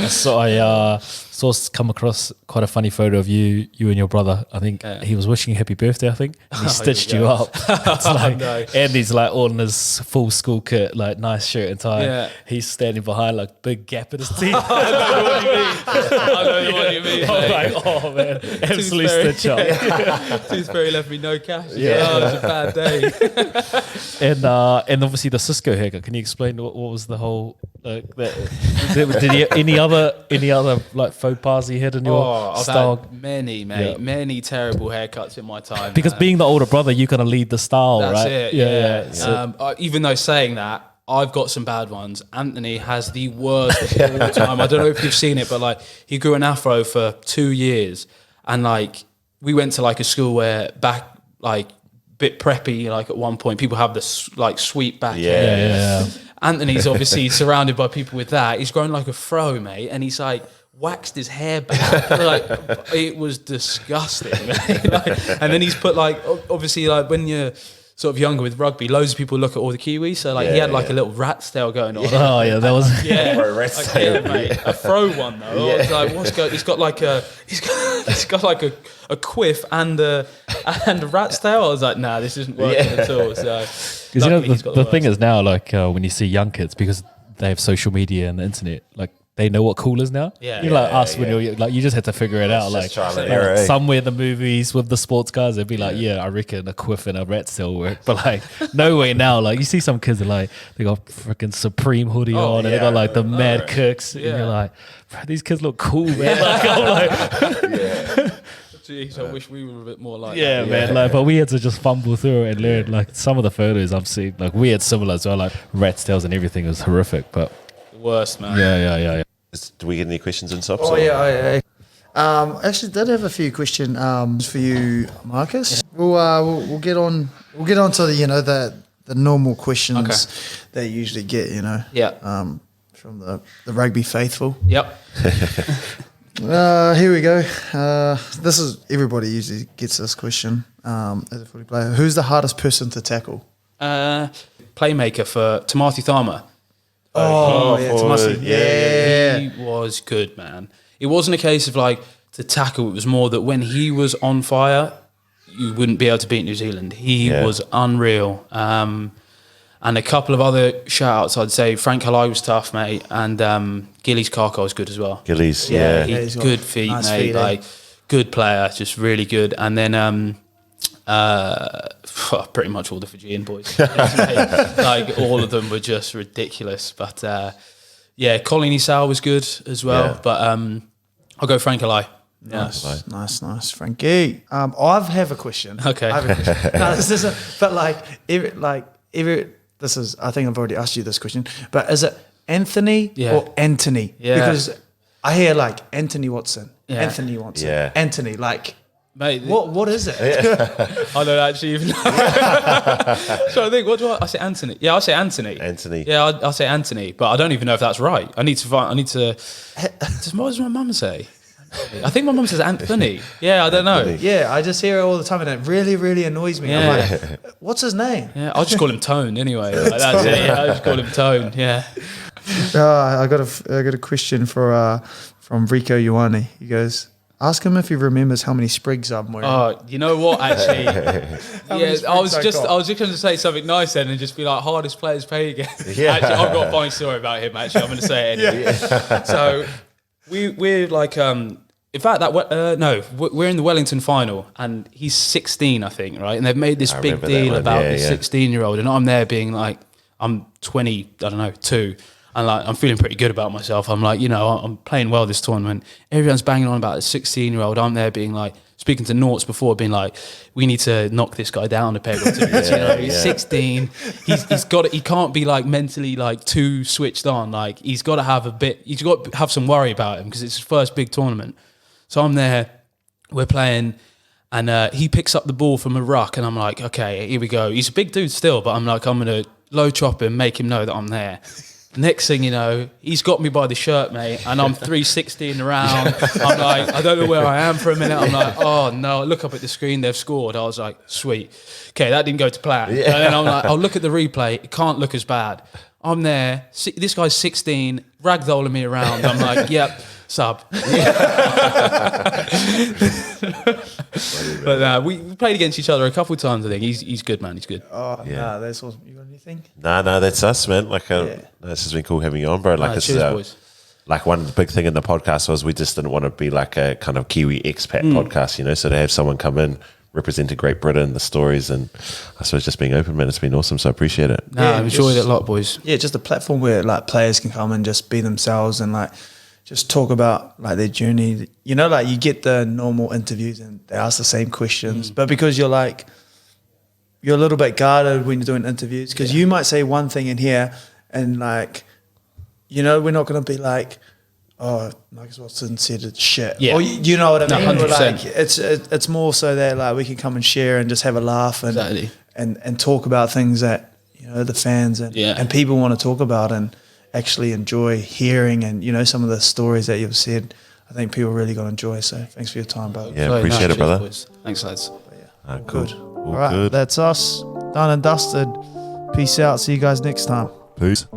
So I saw come across quite a funny photo of you and your brother. I think he was wishing you happy birthday. I think and he stitched you up. It's like, and he's like all in his full school kit, like nice shirt and tie. Yeah. He's standing behind like big gap in his teeth. I know what you mean. I'm like, oh man, absolutely stitch up. Toothberry left me no cash. Yeah, it was a bad day. And obviously the Cisco haircut. Can you explain what was the whole? Did he any other like faux pas he had in your style? I've had many terrible haircuts in my time. Because being the older brother, you kind of lead the style, that's right? It, yeah. So, even though saying that, I've got some bad ones. Anthony has the worst of all time. I don't know if you've seen it, but like he grew an afro for 2 years, and like we went to like a school where back like bit preppy. Like at one point, people have this like sweep back hair. Yeah. Anthony's obviously surrounded by people with that. He's grown like a fro, mate, and he's like waxed his hair back. Like it was disgusting, mate. Like, and then he's put like obviously like when you're sort of younger with rugby, loads of people look at all the Kiwis. So like he had like a little rat tail going on. Oh yeah, that was mate, a fro one though. I was like, what's going? He's got like a quiff and a rat's tail. I was like, nah, this isn't working at all. So because you know the thing is now like when you see young kids, because they have social media and the internet, like they know what cool is now. You're like us when you're like, you just had to figure it out. Like somewhere in the movies with the sports cars, they'd be like, I reckon a quiff and a rat tail work. But like nowhere now. Like you see some kids are like they got freaking Supreme hoodie on and they got like the mad kicks. And you're like, bro, these kids look cool, man. Like, I'm like, Jeez, I wish we were a bit more like that. Man. Like, but we had to just fumble through it and learn. Like some of the photos I've seen, like we had similar as well, like rat tails and everything was horrific. But worst, man. Yeah. Do we get any questions in subs? Actually, did have a few questions for you, Marcus. We'll get on to the normal questions that you usually get. From the rugby faithful. Yep. Here we go. This is everybody usually gets this question as a footy player. Who's the hardest person to tackle? Playmaker for Tamati Tharma. Tomasi. Yeah. He was good, man. It wasn't a case of like to tackle. It was more that when he was on fire, you wouldn't be able to beat New Zealand. He was unreal. And a couple of other shout-outs, I'd say Frank Halai was tough, mate, and Gillies Karko was good as well. Gillies, He's good feet, nice mate. Like good player, just really good. And then pretty much all the Fijian boys. Like all of them were just ridiculous. But Colin Isao was good as well. But I'll go Frank Halai. Nice, Frankie. I have a question. Okay. I have a question. No, this isn't. But this is. I think I've already asked you this question. But is it Anthony or Anthony? Yeah. Because I hear like Anthony Watson, Anthony Watson, Anthony. Like, mate, what is it? I don't actually even know. So I think, what do I say? Anthony. Yeah, I say Anthony. Anthony. Yeah, I'll say Anthony, but I don't even know if that's right. I need to. What does my mum say? I think my mum says Anthony. Yeah, I don't know. Yeah, I just hear it all the time, and it really, really annoys me. Yeah. I'm like, what's his name? Yeah, I'll just call him Tone anyway. Like, that's it. Yeah, I'll just call him Tone. Yeah. I got a question from Rico Ioane. He goes, ask him if he remembers how many sprigs I'm wearing. Oh, you know what? Actually, I was just going to say something nice then and just be like, hardest players pay again. Yeah. Actually, I've got a funny story about him. Actually, I'm going to say it anyway. So we're like, in fact, we're in the Wellington final, and he's 16, I think, right? And they've made this big deal about this 16-year-old, and I'm there being like, I'm 20, I don't know, 2. And like, I'm feeling pretty good about myself. I'm like, I'm playing well this tournament. Everyone's banging on about this 16-year-old. I'm there being like, speaking to Noughts before, being like, we need to knock this guy down a peg or two. He's 16. He's got it. He can't be like mentally like too switched on. Like he's got to have some worry about him because it's his first big tournament. So I'm there, we're playing, and he picks up the ball from a ruck, and I'm like, okay, here we go. He's a big dude still, but I'm like, I'm going to low chop him, make him know that I'm there. Next thing you know, he's got me by the shirt, mate, and I'm 360 around. I'm like, I don't know where I am for a minute. I'm like, oh no, I look up at the screen, they've scored. I was like, sweet. Okay, that didn't go to plan. Yeah. And then I'm like, I'll look at the replay, it can't look as bad. I'm there, this guy's 16, ragdolling me around. I'm like, yep, sub. But we played against each other a couple of times, I think. He's good, man, he's good. Oh, yeah. That's awesome. You got anything? No, that's us, man. Like, this has been cool having you on, bro. Like, cheers, boys. Like one big thing in the podcast was we just didn't want to be like a kind of Kiwi expat podcast, so to have someone come in, represented Great Britain, the stories, and I suppose just being open, man, it's been awesome, so I appreciate it. I've enjoyed it a lot, boys. Yeah, just a platform where like players can come and just be themselves and like just talk about like their journey. Like you get the normal interviews and they ask the same questions, but because you're a little bit guarded when you're doing interviews because you might say one thing in here and like, we're not going to be like, oh, Marcus Watson said it's shit. Yeah. Or you know what I mean? 100%. Like, it's more so that like we can come and share and just have a laugh and and talk about things that the fans and people want to talk about and actually enjoy hearing and some of the stories that you've said. I think people really going to enjoy. So thanks for your time, brother. Yeah, appreciate it, brother. Boys. Thanks, lads. Cool. All right, that's us done and dusted. Peace out. See you guys next time. Peace.